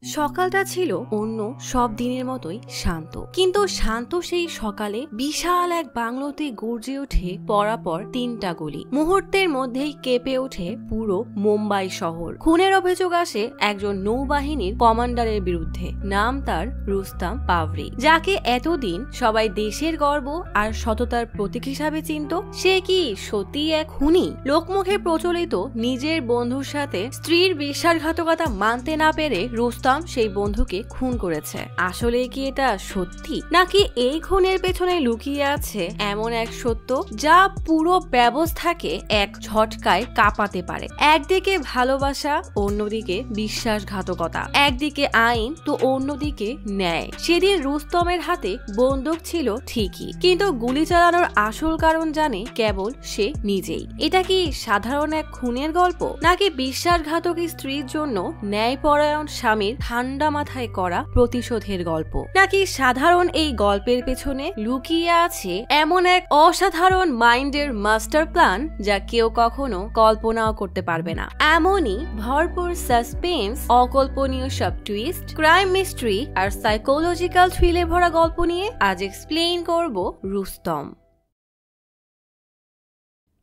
সকালটা ছিল অন্য সব দিনের মতোই শান্ত, কিন্তু শান্ত সেই সকালে বিশাল এক বাংলোতে গর্জে ওঠে পরাপর 3টা গুলি। মুহূর্তের মধ্যেই কেঁপে ওঠে পুরো মুম্বাই শহর। খুনের অভিযোগ আসে একজন নৌবাহিনীর কমান্ডারের বিরুদ্ধে। নাম তার রুস্তম পাভরি, যাকে এতদিন সবাই দেশের গর্ব আর সততার প্রতীক হিসাবে চিনত। সে কি সত্যি এক খুনি? লোকমুখে প্রচলিত নিজের বন্ধুর সাথে স্ত্রীর বিশ্বাসঘাতকতা মানতে না পেরে রুস্তম সেই বন্ধুকে খুন করেছে। আসলে কি এটা সত্যি, নাকি এই খুনের পেছনে লুকিয়ে আছে এমন এক সত্য যা পুরো ব্যবস্থাকে এক ঝটকায় কাঁপাতে পারে? একদিকে ভালোবাসা, অন্যদিকে বিশ্বাসঘাতকতা, একদিকে আইন তো অন্যদিকে ন্যায়। সেদিন রুস্তমের হাতে বন্দুক ছিল ঠিকই, কিন্তু গুলি চালানোর আসল কারণ জানে কেবল সে নিজেই। এটা কি সাধারণ এক খুনের গল্প, নাকি বিশ্বাসঘাতক স্ত্রীর জন্য ন্যায়পরায়ণ স্বামীর ঠান্ডা মাথায় করা প্রতিশোধের গল্প? নাকি সাধারণ এই গল্পের পেছনে লুকিয়ে আছে এমন এক অসাধারণ মাইন্ডের মাস্টার প্ল্যান যা কেউ কখনো কল্পনাও করতে পারবে না? এমনই ভরপুর সাসপেন্স, অকল্পনীয় সব টুইস্ট, ক্রাইম মিস্ট্রি আর সাইকোলজিক্যাল থ্রিলে ভরা গল্প নিয়ে আজ এক্সপ্লেইন করব রুস্তম।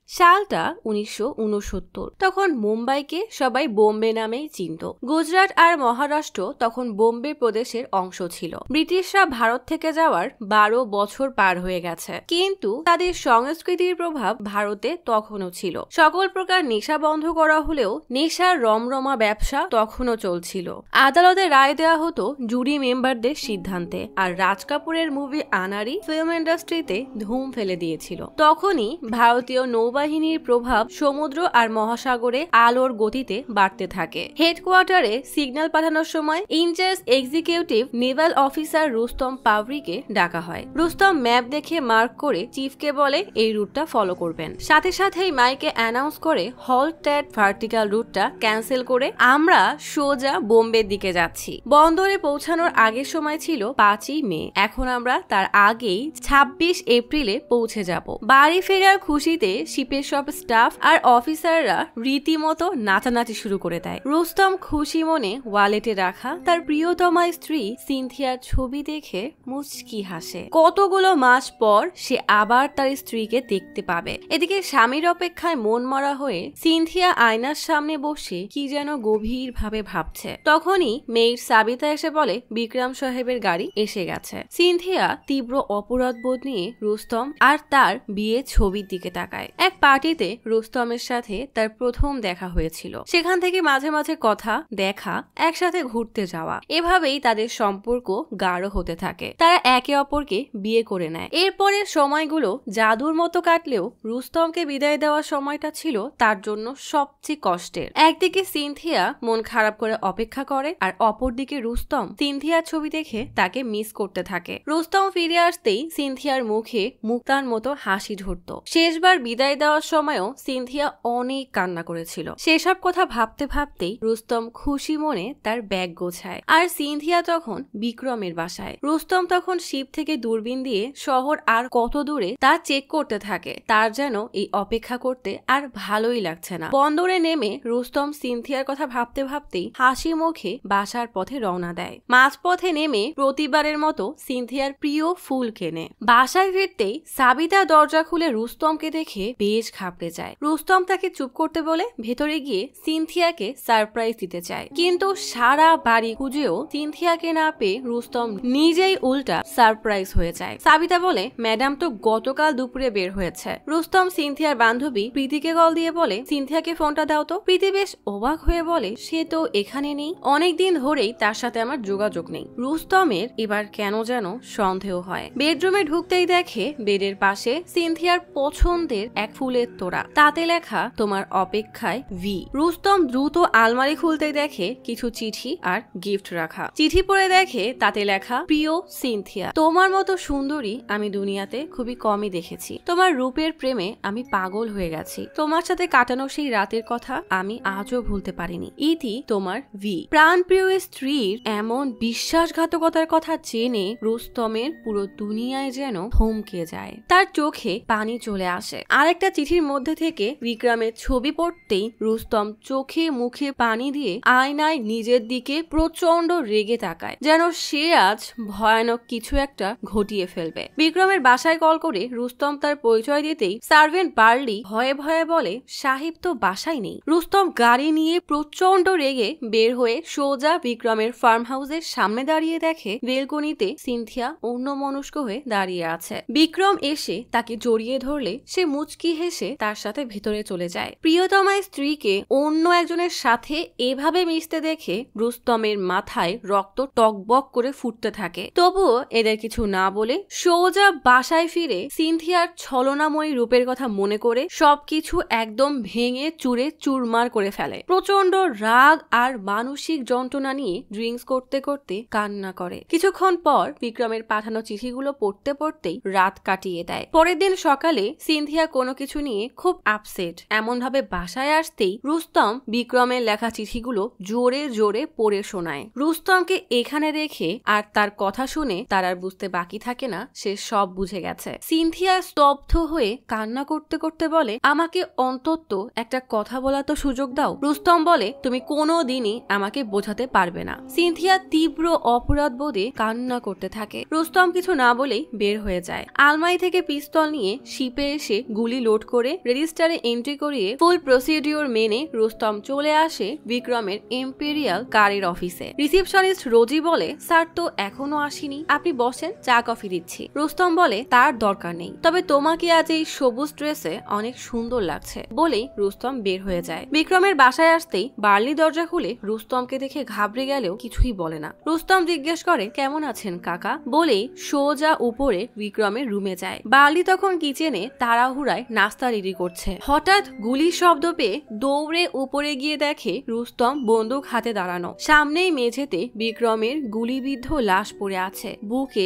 সালটা 1969। তখন মুম্বাইকে সবাই বোম্বে নামেই চিনত। গুজরাট আর মহারাষ্ট্র তখন বোম্বে প্রদেশের অংশ ছিল। ব্রিটিশরা ভারত থেকে যাওয়ার 12 বছর পার হয়ে গেছে, কিন্তু তাদের সংস্কৃতির প্রভাব ভারতে তখনও ছিল। সকল প্রকার নেশা বন্ধ করা হলেও নেশার রমরমা ব্যবসা তখনও চলছিল। আদালতে রায় দেওয়া হতো জুরি মেম্বারদের সিদ্ধান্তে, আর রাজ কাপুরের মুভি আনারি ফিল্ম ইন্ডাস্ট্রিতে ধুম ফেলে দিয়েছিল। তখনই ভারতীয় নৌবাহিনীর প্রভাব সমুদ্র আর মহাসাগরে আলোর গতিতে বাড়তে থাকে। হেডকোয়ার্টারে সিগন্যাল পাঠানোর সময় in charge executive naval officer Rustam পাভরিকে ডাকা হয়। রুস্তম ম্যাপ দেখে মার্ক করে চিফকে বলে এই রুটটা ফলো করবেন। সাথে সাথেই মাইকে অ্যানাউন্স করে হল্ট অ্যাট ভার্টিক্যাল রুটটা ক্যান্সেল করে আমরা সোজা বোম্বের দিকে যাচ্ছি। বন্দরে পৌঁছানোর আগের সময় ছিল 5ই মে। এখন আমরা তার আগেই 26 এপ্রিলে পৌঁছে যাব। বাড়ি ফেরার খুশিতে শিপের সব স্টাফ আর অফিসাররা রীতিমতো নাচানাচি শুরু করে দেয়। রুস্তম খুশি মনে ওয়ালেটে রাখা তার প্রিয়তমা স্ত্রী সিনথিয়ার ছবি দেখে মুচকি হাসে। কতগুলো মাস পর সে আবার তার স্ত্রীকে দেখতে পাবে। এদিকে স্বামীর অপেক্ষায় মন মরা হয়ে সিনথিয়া আয়নার সামনে বসে কি যেন গভীর ভাবে ভাবছে। তখনই মেয়ের সাবিতা এসে বলে বিক্রম সাহেবের গাড়ি এসে গেছে। সিনথিয়া তীব্র অপরাধ বোধ নিয়ে রুস্তম আর তার বিয়ে ছবির দিকে তাকায়। এক পার্টিতে রুস্তমের সাথে তার প্রথম দেখা হয়েছিল। সেখান থেকে মাঝে মাঝে কথা, দেখা, একসাথে ঘুরতে যাওয়া, এভাবেই তাদের সম্পর্ক গাঢ় হতে থাকে। তারা একে অপরকে বিয়ে করে নেয়। এরপরের সময়গুলো জাদুর মতো কাটলেও রুস্তমকে বিদায় দেওয়ার সময়টা ছিল তার জন্য সবচেয়ে কষ্টের। একদিকে সিনথিয়া মন খারাপ করে অপেক্ষা করে, আর অপরদিকে রুস্তম সিনথিয়ার ছবি দেখে তাকে মিস করতে থাকে। রুস্তম ফিরে আসতেই সিনথিয়ার মুখে মুক্তার মতো হাসি ঝরত। শেষবার বিদায় দেওয়ার সময়ও সিনথিয়া অনেক কান্না করেছিল। সেসব কথা ভাবতে ভাবতেই রুস্তম খুশি মনে তার ব্যাগ গোছায়। আর সিনথিয়া তখন বিক্রমের বাসায়। রুস্তম তখন শিপ থেকে দূরবীন দিয়ে শহর আর কত দূরে তা চেক করতে থাকে। তার যেন এই অপেক্ষা করতে আর ভালোই লাগছে না। বন্দরে নেমে রুস্তম সিনথিয়ার কথা ভাবতে ভাবতেই হাসি মুখে বাসার পথে রওনা দেয়। মাঝপথে নেমে প্রতিবারের মতো সিনথিয়ার প্রিয় ফুল কেনে। বাসায় ফিরতেই সাবিতা দরজা খুলে রুস্তমকে দেখে বেশ ঘাবড়ে যায়। রুস্তম তাকে চুপ করতে বলে ভেতরে গিয়ে সিনথিয়াকে সারপ্রাইজ দিতে চায়, কিন্তু সারা বাড়ি খুঁজেও সিনথিয়াকে না পেয়ে রুস্তম নিজেই উল্টা সারপ্রাইজ হয়ে যায়। সাবিতা বলে ম্যাডাম তো গতকাল দুপুরে বের হয়েছে। রুস্তম সিনথিয়ার বান্ধবী প্রীতিকে কল দিয়ে বলে সিনথিয়াকে ফোনটা দাও তো। প্রীতি বেশ অবাক হয়ে বলে সে তো এখানে নেই, অনেকদিন ধরেই তার সাথে আমার যোগাযোগ নেই। রুস্তমের এবার কেন যেন সন্দেহ হয়। বেডরুমে ঢুকতেই দেখে বেডের পাশে সিনথিয়ার পছন্দের এক ফুলের তোড়া, তাতে লেখা তোমার অপেক্ষায় ভি। রুস্তম দ্রুত আলমারি খুলতেই দেখে কিছু চিঠি আর গিফট রাখা। চিঠি পড়ে দেখে তাতে লেখা প্রিয় সিনথিয়া, তোমার মতো সুন্দরী আমি দুনিয়াতে খুবই কমই দেখেছি। তোমার রূপের প্রেমে আমি পাগল হয়ে গেছি। তোমার সাথে কাটানো সেই রাতের কথা আমি আজও ভুলতে পারিনি। ইতি তোমার ভি। প্রাণপ্রিয় স্ত্রীর এমন বিশ্বাসঘাতকতার কথা জেনে রুস্তমের পুরো দুনিয়ায় যেন থমকে যায়। তার চোখে পানি চলে আসে। আরেকটা চিঠির মধ্যে থেকে বিক্রমের ছবি পড়তেই রুস্তম চোখে মুখে পানি দিয়ে আয়নায় নিজের দিকে প্রচন্ড রেগে তাকায়, যেন সে আজ ভয়ানক কিছু একটা ঘটিয়ে ফেলবে। বিক্রমের বাসায় কল করে রুস্তম তার পরিচয় দিতেই সার্ভেন্ট বার্লি ভয়ে ভয়ে বলে, সাহেব তো বাসায় নেই। রুস্তম গাড়ি নিয়ে প্রচন্ড রেগে বের হয়ে সোজা বিক্রমের ফার্ম হাউসের সামনে দাঁড়িয়ে দেখে বেলকনিতে সিনথিয়া অন্যমনস্ক হয়ে দাঁড়িয়ে আছে। বিক্রম এসে তাকে জড়িয়ে ধরলে সে মুচকি হেসে তার সাথে ভেতরে চলে যায়। প্রিয়তমার স্ত্রীকে অন্য একজনের সাথে এভাবে মিশতে দেখে রুস্তমের মাথায় রক্ত টকবক করে ফুটতে থাকে। তবুও এদের কিছু না বলে সোজা বাসায় ফিরে সিনথিয়ার ছলনাময়ী রূপের কথা মনে করে সবকিছু একদম ভেঙে চুরে চুরমার করে ফেলে। প্রচন্ড রাগ আর মানসিক যন্ত্রণা নিয়ে ড্রিঙ্কস করতে করতে কান্না করে। কিছুক্ষণ পর বিক্রমের পাঠানো চিঠিগুলো পড়তে পড়তেই রাত কাটিয়ে দেয়। পরের দিন সকালে সিনথিয়া কোনো কিছু নিয়ে খুব আপসেট। এমন ভাবে বাসায় আসতেই রুস্তম বিক্রমের লেখা চিঠিগুলো জোরে জোরে পড়ে শোনায়। রুস্তমকে এখানে দেখে আর তার কথা শুনে তার আর বুঝতে বাকি থাকে না সে সব বুঝে গেছে। সিনথিয়া স্তব্ধ হয়ে কান্না করতে করতে বলে, আমাকে অন্তত একটা কথা বলা তো সুযোগ দাও। রুস্তম বলে, তুমি কোনো দিনই আমাকে বোঝাতে পারবে না। সিনথিয়া তীব্র অপরাধ বোধে কান্না করতে থাকে। রুস্তম কিছু না বলেই বের হয়ে যায়। আলমারি থেকে পিস্তল নিয়ে শিপে এসে গুলি লোড করে রেজিস্টারে এন্ট্রি করিয়ে ফুল প্রসিডিওর মেনে রুস্তম চলে আসে বিক্রমের ইম্পেরিয়াল কারের অফিসে। রিসিপশনিস্ট রোজি বলে, স্যার তো এখনো আসেনি, আপনি বসেন, চা কফি দিচ্ছি। রুস্তম বলে, তার দরকার নেই, তবে তোমাকে আজ এই সবুজ ড্রেসে অনেক সুন্দর লাগছে বলেই রুস্তম বের হয়ে যায়। বিক্রমের বাসায় আসতেই বার্লি দরজা খুলে রুস্তমকে দেখে ঘাবড়ে গেলেও কিছুই বলে না। রুস্তম জিজ্ঞেস করে, কেমন আছেন কাকা বলেই সোজা উপরে বিক্রমের রুমে যায়। বার্লি তখন কিচেনে তাড়াহুড়ায় নাস্তা রেডি করছে। হঠাৎ গুলির শব্দ পেয়ে দৌড়ে উপরে গিয়ে দেখে রুস্তম বন্দুক হাতে দাঁড়ানো। সামনেই মেঝেতে বিক্রমের গুলিবিদ্ধ লাশ পড়ে আছে। বুকে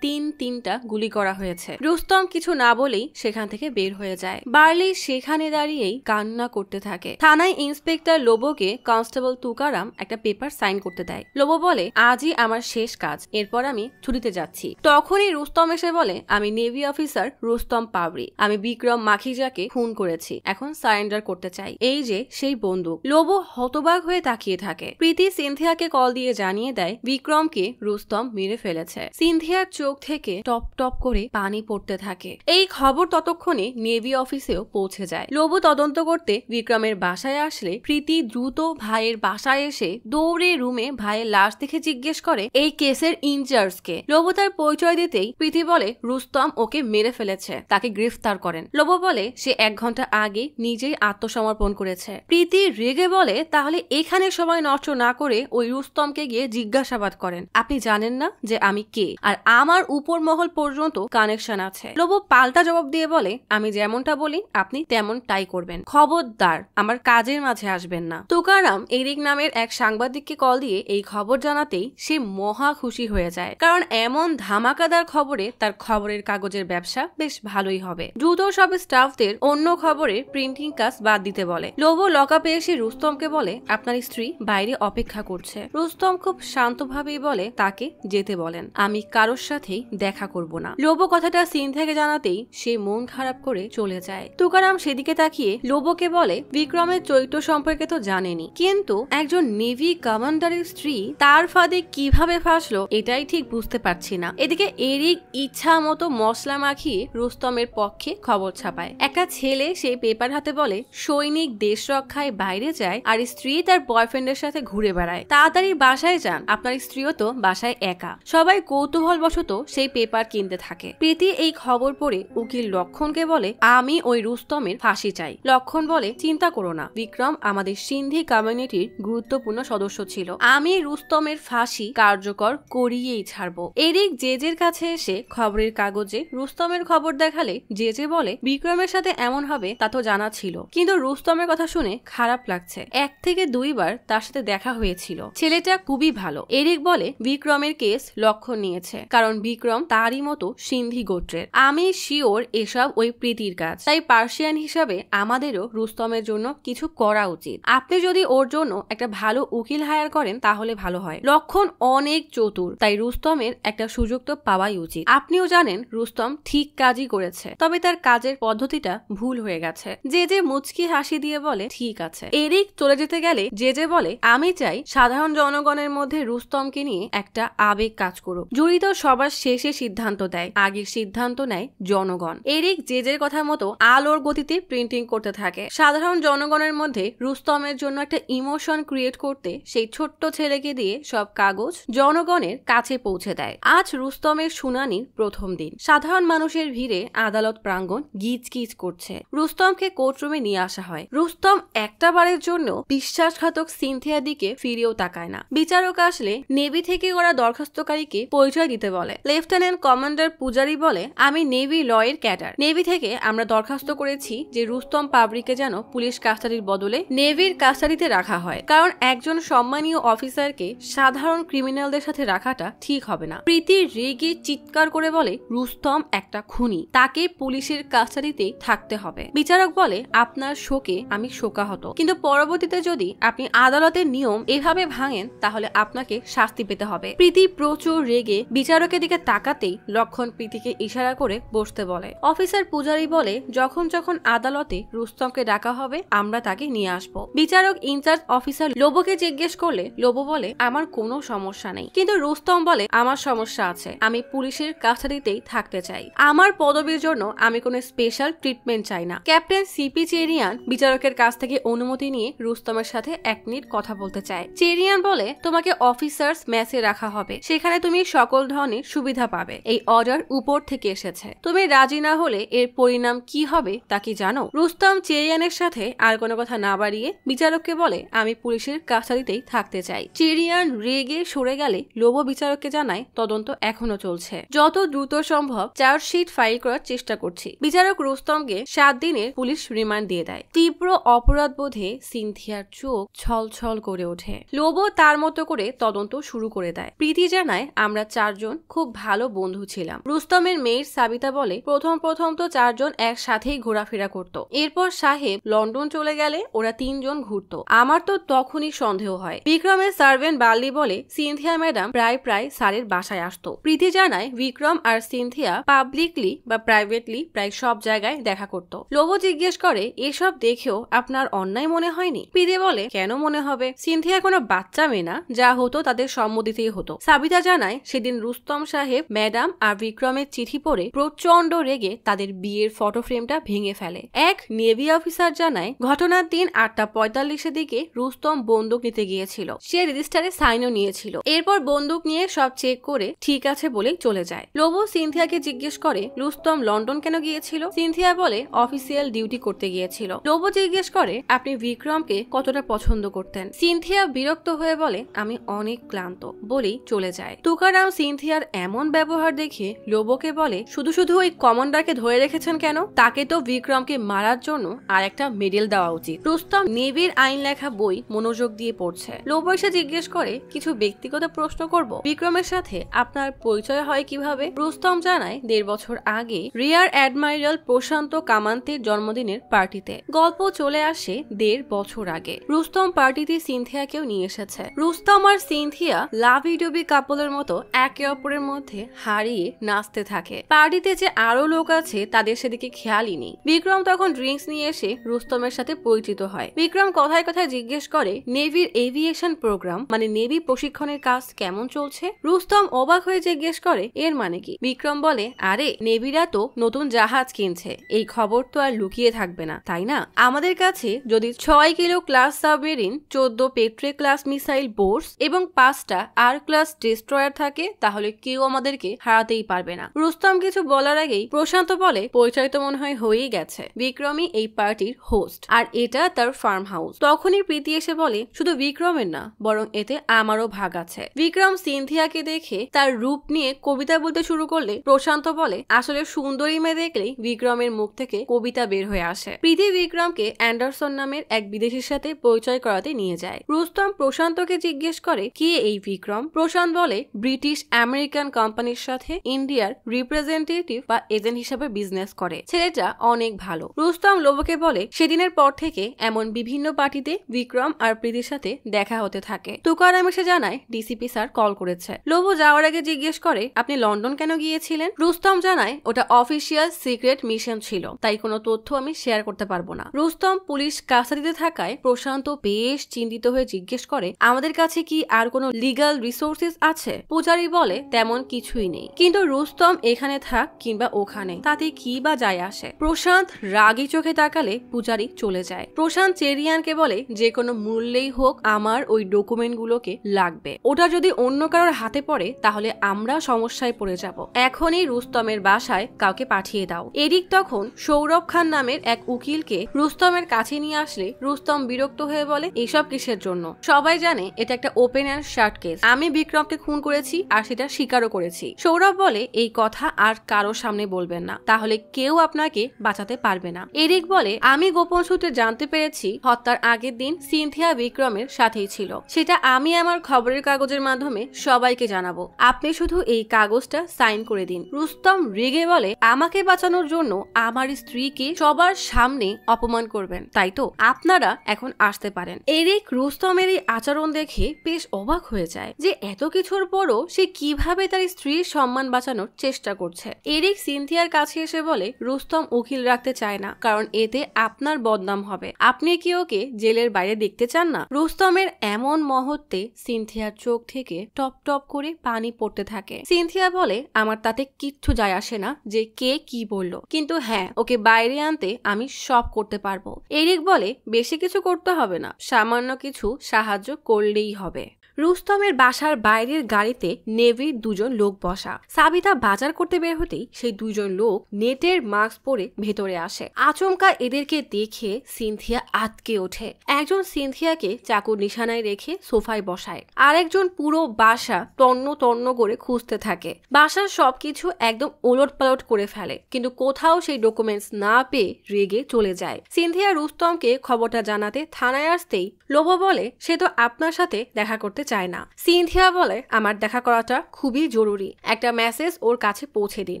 তিনটা গুলি করা হয়েছে। রুস্তম কিছু না বলেই সেখান থেকে বের হয়ে যায়। বার্লি সেখানে দাঁড়িয়েই কান্না করতে থাকে। থানায় ইন্সপেক্টর লোবোকে কনস্টেবল তুকারাম একটা পেপার সাইন করতে দেয়। লোবো বলে, আজই আমার শেষ কাজ, এরপর আমি ছুটিতে যাচ্ছি। তখনই রুস্তম এসে বলে, আমি নেভি অফিসার রুস্তম পাবরি, আমি বিক্রম মাখিজাকে খুন করেছি, এখন সারেন্ডার করতে চাই, এই যে সেই বন্দুক। লোবো হতবাক হয়ে তাকিয়ে থাকে। প্রীতি সিনথিয়াকে কল দিয়ে জানিয়ে দেয় বিক্রমকে রুস্তম মেরে ফেলেছে। সিনথিয়ার চোখ থেকে টপ টপ করে পানি পড়তে থাকে। এই খবর ততক্ষণে নেভি অফিসেও পৌঁছে যায়। লোবো তদন্ত করতে বিক্রমের বাসায় আসলে প্রীতি দ্রুত ভাইয়ের বাসায় এসে দৌড়ে রুমে ভাইয়ের লাশ দেখে জিজ্ঞেস করে, এই কেসের ইনচার্জকে। লোবো তার পরিচয় দিতেই প্রীতি বলে, রুস্তম ওকে মেরে ফেলেছে, তাকে গ্রেফতার করেন। লোবো বলে, সে 1 ঘন্টা আগে নিজেই আত্মসমর্পণ করেছে। প্রীতি রেগে বলে, তাহলে এখানে সময় নষ্ট না করে ওই রুস্তমকে গিয়ে জিজ্ঞাসাবাদ করেন। আপনি জানেন না যে আমি কে, আর আমার উপর মহল পর্যন্ত কানেকশন আছে। লোবো পাল্টা জবাব দিয়ে বলে, আমি যেমনটা বলি আপনি তেমনটাই করবেন, খবরদার আমার কাজের মাঝে আসবেন না। তুকারাম এরিক নামের এক সাংবাদিককে কল দিয়ে এই খবর জানাতেই সে মহা খুশি হয়ে যায়, কারণ এমন ধামাকাদার খবরে তার খবরের কাগজের ব্যবসা বেশ ভালোই হবে। দ্রুত সব স্টাফদের অন্য খবরের প্রিন্টিং কাজ বাদ দিতে বলে। লোবো লকআপে এসে রুস্তমকে বলে, আপনার স্ত্রী বাইরে অপেক্ষা করছে। রুস্তম খুব শান্তভাবেই বলে, তাকে যেতে বলেন, আমি কারোর সাথেই দেখা করব না। লোবো কথাটা সিনথিয়াকে জানাতেই সে মন খারাপ করে চলে যায়। তুকারাম সেদিকে তাকিয়ে লোবোকে বলে, বিক্রমের চরিত্র সম্পর্কে তো জানেনি, কিন্তু একজন নেভি কমান্ডারের স্ত্রী তার ফাঁদে কিভাবে ফাঁসলো এটাই ঠিক বুঝতে পারছি না। এদিকে এরিক ইচ্ছা মতো মশলা মাখিয়ে রুস্তমের পক্ষে খবর ছাপায়। একটা ছেলে সেই পেপার হাতে বলে, সৈনিক দেশ রক্ষায় বাইরে যায় আর স্ত্রী তার বয়ফ্রেন্ডের সাথে ঘুরে বেড়ায়, তাড়াতাড়ি বাসায় যান, আপনার স্ত্রীও তো বাসায় একা। সবাই কৌতূহল বশত সেই পেপার কিনতে থাকে। প্রীতি এই খবর পড়ে উকিল লক্ষণকে বলে, আমি ওই রুস্তমের ফাঁসি চাই। লক্ষণ বলে, চিন্তা করো না, বিক্রম আমাদের সিন্ধি কমিউনিটির গুরুত্বপূর্ণ সদস্য ছিল, আমি রুস্তমের ফাঁসি কার্যকর করিয়েই ছাড়বো। এরিক জেজের কাছে এসে খবরের কাগজে রুস্তমের খবর দেখালে জেজে বলে, বিক্রমের সাথে এমন হবে তা তো জানা ছিল, কিন্তু রুস্তমের কথা শুনে খারাপ লাগছে, 1 থেকে 2 বার তার সাথে দেখা হয়েছিল, ছেলেটা খুবই ভালো। এরিক বলে, বিক্রমের কেস লক্ষণ নিয়েছে, কারণ বিক্রম তারই মতো সিন্ধি গোত্রের। আমি শিওর এসব ওই প্রীতির কাজ, তাই পার্সিয়ান হিসাবে আমাদেরও রুস্তমের জন্য কিছু করা উচিত। আপনি যদি ওর জন্য একটা ভালো উকিল হায়ার করেন তাহলে ভালো হয়। লক্ষণ অনেক চতুর, তাই রুস্তমের একটা সুযোগ তো পাওয়াই উচিত। আপনিও জানেন রুস্তম ঠিক কাজই করেছে, তবে তার কাজের পদ্ধতিটা ভুল হয়ে গেছে। জেজে মুচকি হাসি দিয়ে বলে ঠিক আছে। এরিক চলে যেতে গেলে জেজে বলে আমি চাই সাধারণ জনগণের মধ্যে রুস্তমকে নিয়ে একটা আবেগ কাজ করুক। জুরি তো সবার শেষে সিদ্ধান্ত দেয়, আগে সিদ্ধান্ত নেয় জনগণ। এরিক জেজের কথা মতো আলোর গতিতে প্রিন্টিং করতে থাকে। সাধারণ জনগণের মধ্যে রুস্তমের জন্য একটা ইমোশন ক্রিয়েট করতে সেই ছোট্ট ছেলেকে দিয়ে সব কাগজ জনগণের কাছে পৌঁছে দেয়। আজ রুস্তমের শুনানির প্রথম দিন। সাধারণ মানুষের ভিড়ে আদালত প্রাঙ্গণ গিজগিজ করছে। রুস্তমকে কোর্টরুমে নিয়ে আসা হয়। রুস্তম একটা বারের জন্য বিশ্বাসঘাতক সিনথিয়ার দিকে ফিরেও তাকায় না। বিচারক আসলে নেভি থেকে ওরা দরখাস্তকারীকে পরিচয় দিতে বলে। লেফটেন্যান্ট কমান্ডার পূজারি বলে আমি নেভি ল এর ক্যাডার। নেভি থেকে আমরা দরখাস্ত করেছি যে রুস্তম পাবরিকে যেন পুলিশ কাস্টাডির বদলে নেভির কাস্টাডিতে রাখা হয়, কারণ একজন সম্মানীয় অফিসারকে সাধারণ ক্রিমিনালদের সাথে রাখাটা ঠিক হবে না। প্রীতি রেগে চিৎকার করে বলে রুস্তম একটা খুনি, তাকে পুলিশের কাস্টাডিতেই থাকতে হবে। বিচারক বলে আপনার শোকে আমি শোকাহত, কিন্তু পরবর্তীতে যদি আপনি আদালতের নিয়ম এভাবে ভাঙেন তাহলে আপনাকে শাস্তি পেতে হবে। প্রীতি প্রচুর রেগে বিচারকের দিকে তাকাতেই লক্ষণ প্রীতিকে ইশারা করে বসতে বলে। অফিসার পূজারি বলে যখন যখন আদালতে রুস্তমকে ডাকা হবে আমরা তাকে নিয়ে আসবো। বিচারক ইনচার্জ অফিসার লোবোকে জিজ্ঞেস করলে লোবো বলে আমার কোনো সমস্যা নেই, কিন্তু রুস্তম বলে আমার সমস্যা আছে, আমি পুলিশের কাস্টাডিতেই থাকতে চাই। আমার পদবীর জন্য আমি কোনো স্পেশাল ট্রিটমেন্ট চাই না। ক্যাপ্টেন সিপি চেরিয়ান বিচারকের কাছ থেকে অনুমতি নিয়ে রুস্তমের সাথে 1 মিনিট কথা বলতে চায়। চেরিয়ান বলে তোমাকে অফিসার্স মেসে রাখা হবে, সেখানে তুমি সকল ধরনের সুবিধা পাবে। এই অর্ডার উপর থেকে এসেছে, তুমি রাজি না হলে এর পরিণাম কি হবে তা কি জানো? রুস্তম চেরিয়ানের সাথে আর কোনো কথা না বাড়িয়ে বিচারককে বলে আমি পুলিশের কাস্টাডিতেই থাকতে চাই। চেরিয়ান রেগে সরে গেলে লোবো বিচারককে জানায় তদন্ত এখনো চলছে, যত দ্রুত সম্ভব চার্জশিট ফাইল করার চেষ্টা করছি। বিচারক রুস্তমকে 7 দিনের পুলিশ রিমান্ড দিয়ে দেয়। তীব্র অপরাধ বোধে সিনথিয়ার চোখ ছলছল করে ওঠে। লোবো তার মতো করে তদন্ত শুরু করে দেয়। প্রীতি জানায় আমরা 4 জন খুব ভালো বন্ধু ছিলাম। রুস্তমের মেয়ের সাবিতা বলে প্রথম তো 4 জন একসাথেই ঘোরাফেরা করত, এরপর সাহেব লন্ডন চলে গেলে ওরা 3 জন ঘুরতো। আমার তো তখনই সন্দেহ হয়। বিক্রমের সার্ভেন্ট বার্লি বলে সিনথিয়া ম্যাডাম প্রায় স্যারের বাসায় আসতো। প্রীতি জানায় বিক্রম আর সিনথিয়া পাবলিকলি বা প্রাইভেটলি প্রায় সব জায়গায় দেখা করত। লোবো জিজ্ঞেস করে এসব দেখেও আপনার অন্যায় মনে হয়নি? প্রীতি বলে কেন মনে হবে, সিনথিয়া কোনো বাচ্চা মেয়ে না, যা হতো তাদের সম্মতিতেই হতো। সাবিতা জানায় সেদিন রুস্তম সাহেব ম্যাডাম আর বিক্রমের চিঠি পড়ে প্রচন্ড রেগে তাদের বিয়ের ফটো ফ্রেমটা ভেঙে ফেলে। এক নেভি অফিসার জানায় ঘটনার দিন 8:45 দিকে রুস্তম বন্দুক নিতে গিয়েছিল, সে রেজিস্টারে সাইনও নিয়েছিল। এরপর বন্দুক নিয়ে সব চেক করে ঠিক আছে বলেই চলে যায়। লোবো সিনথিয়াকে জিজ্ঞেস করে রুস্তম লন্ডন কেন গিয়েছিল? সিনথিয়া বলে অফিসিয়াল ডিউটি করতে গিয়েছিল। লোবো জিজ্ঞেস করে আপনি বিক্রমকে কতটা পছন্দ করতেন? সিনথিয়া বিরক্ত হয়ে বলে আমি অনেক ক্লান্ত, বলেই চলে যায়। তুকারাম সিনথিয়ার এমন ব্যবহার দেখে লোবোকে বলে শুধু ওই কমান্ডারকে ধরে রেখেছেন কেন? তাকে তো বিক্রমকে মারার জন্য আর একটা মেডেল দেওয়া উচিত। রুস্তম নেভির আইন লেখা বই মনোযোগ দিয়ে পড়ছে। লোবো এসে জিজ্ঞেস করে কিছু ব্যক্তিগত প্রশ্ন করব, বিক্রমের সাথে আপনার পরিচয় হয় কিভাবে? রুস্তম জানায় 1.5 বছর আগে রিয়ার অ্যাডমাইরাল প্রশান্ত কামান্তের জন্মদিনের পার্টিতে। গল্প চলে আসে 1.5 বছর আগে। রুস্তম পার্টিতে সিনথিয়াকেও নিয়ে এসেছে। রুস্তম আর সিনথিয়া লাভি ডুবি কাপলের মতো একে অপরের মধ্যে হারিয়ে নাচতে থাকে। পার্টিতে যে আরো লোক আছে তাদের সেদিকে খেয়ালই নেই। বিক্রম তখন ড্রিঙ্কস নিয়ে এসে রুস্তমের সাথে পরিচিত হয়। বিক্রম কথায় কথায় জিজ্ঞেস করে নেভির এভিয়েশন প্রোগ্রাম মানে নেভি প্রশিক্ষণের কাজ কেমন চলছে? রুস্তম অবাক হয়ে জিজ্ঞেস করে এর মানে কি? বিক্রম বলে আরে নেভিরা তো নতুন জাহাজ কিনছে, এই খবর তো আর লুকিয়ে থাকবে না তাই না? আমাদের কাছে যদি 6 কিলো ক্লাস সাবমেরিন, 14 পেট্রে ক্লাস মিসাইল বোর্স এবং 5টা আর ক্লাস ডেস্ট্রয়ার থাকে তাহলে কেউ আমাদেরকে হারাতেই পারবে না। রুস্তম কিছু বলার আগেই প্রশান্ত বলে পরিচয় তো মনে হয় হয়েই গেছে, বিক্রমই এই পার্টির হোস্ট আর এটা তার ফার্ম হাউস। তখনই প্রীতি এসে বলে শুধু বিক্রমের না বরং এতে আমারও ভাগ আছে। বিক্রম সিনথিয়াকে দেখে তার রূপ নিয়ে কবিতা বলতে শুরু করলে প্রশান্ত বলে আসলে সুন্দরী মেয়ে দেখলেই বিক্রমের মুখ থেকে কবিতা বের হয়ে আসে। প্রীতি বিক্রমকে অ্যান্ডারসন নামের এক বিদেশির সাথে পরিচয় করাতে নিয়ে যায়। রুস্তম প্রশান্তকে জিজ্ঞেস করে কে এই বিক্রম? প্রশান্ত বলে ব্রিটিশ আমেরিকান কোম্পানির সাথে ইন্ডিয়ার রিপ্রেজেন্টেটিভ বা এজেন্ট হিসেবে বিজনেস করে, ছেলেটা অনেক ভালো। রুস্তম লোবোকে বলে সেদিনের পর থেকে এমন বিভিন্ন পার্টিতে বিক্রম আর প্রীতির সাথে দেখা হতে থাকে। তুকারাম এসে জানায় ডিসিপি স্যার কল করেছে। লোবো যাওয়ার আগে জিজ্ঞেস করে আপনি লন্ডন কেন গিয়েছিলেন? রুস্তম জানায় ওটা অফিসিয়াল সিক্রেট মিশন ছিল, তাই কোনো তথ্য আমি শেয়ার করতে পারবো না। রুস্তম পুলিশ কাস্টাডিতে থাকায় প্রশান্ত বেশ চিন্তিত হয়ে জিজ্ঞেস করে, আমাদের কাছে কি আর কোনো লিগ্যাল রিসোর্সেস আছে? পূজারী বলে, তেমন কিছুই নেই, কিন্তু রুস্তম এখানে থাক কিংবা ওখানে তাতে কি বা যায় আসে। প্রশান্ত রাগী চোখে তাকালে পূজারী চলে যায়। প্রশান্ত চেরিয়ানকে বলে, যে কোনো মূল্যেই হোক আমার ওই ডকুমেন্টগুলোকে লাগবে, ওটা যদি অন্য কারোর হাতে পড়ে তাহলে আমরা সমস্যায় পড়ে যাব। এখনই রুস্তমের বাসায় কাউকে পাঠিয়ে দাও। এরিক তখন সৌরভ খান নামের এক উকিলকে রুস্তমের কাছে নিয়ে আসলে রুস্তম বিরক্ত হয়ে বলে, এসব কিসের জন্য? সবাই জানে এটা একটা ওপেন অ্যান্ড শার্ট কেস, আমি বিক্রমকে খুন করেছি আর সেটা স্বীকারও করেছি। সৌরভ বলে, এই কথা আর কারো সামনে বলবেন না, তাহলে কেউ আপনাকে বাঁচাতে পারবে না। এরিক বলে, আমি গোপন সূত্রে জানতে পেরেছি হত্যার আগের দিন সিনথিয়া বিক্রমের সাথেই ছিল, সেটা আমি আমার খবরের কাগজের মাধ্যমে সবাইকে জানাবো, আপনি শুধু এই কাগজটা সাইন করে দিন। রুস্তম রেগে বলে, আমাকে বাঁচানোর জন্য আমার স্ত্রীকে সবার সামনে অপমান করবেন, তাই তো? আপনারা এখন আসতে পারেন। এরিক রুস্তমের এই আচরণ দেখে বেশ অবাক হয়ে যায় যে এত কিছুর পরও সে কিভাবে তার স্ত্রীর সম্মান বাঁচানোর চেষ্টা করছে। এরিক সিনথিয়ার কাছে এসে বলে, রুস্তম উকিল রাখতে চায় না, কারণ এতে আপনার বদনাম হবে, আপনি কি ওকে জেলের বাইরে দেখতে চান না? রুস্তমের এমন মুহূর্তে সিনথিয়ার চোখ থেকে টপ টপ করে পানি পড়তে থাকে। সিনথিয়া বলে, আমার তাতে কিচ্ছু যায় আসে না যে কে কি বললো, কিন্তু হ্যাঁ, ওকে বাইরে আনতে আমি সব করতে পারবো। এরিক বলে, বেশি কিছু করতে হবে না, সামান্য কিছু সাহায্য করলেই হবে। রুস্তমের বাসার বাইরের গাড়িতে নেভির দুজন লোক বসা। সাবিতা বাজার করতে বের হতেই সেই দুজন লোক নেটের মাস্ক পরে ভেতরে আসে। আচমকা এদেরকে দেখে সিনথিয়া আটকে ওঠে। একজন সিনথিয়াকে চাকুর নিশানায় রেখে সোফায় বসায়, আরেকজন পুরো বাসা তন্ন তন্ন করে খুঁজতে থাকে। বাসার সবকিছু একদম ওলট পালট করে ফেলে, কিন্তু কোথাও সেই ডকুমেন্টস না পেয়ে রেগে চলে যায়। সিনথিয়া রুস্তমকে খবরটা জানাতে থানায় আসতেই লোভো বলে, সে তো আপনার সাথে দেখা করতে চায় না। সিনথিয়া বলে, আমার দেখা করাটা খুবই জরুরি, একটা মেসেজ ওর কাছে পৌঁছে দিন।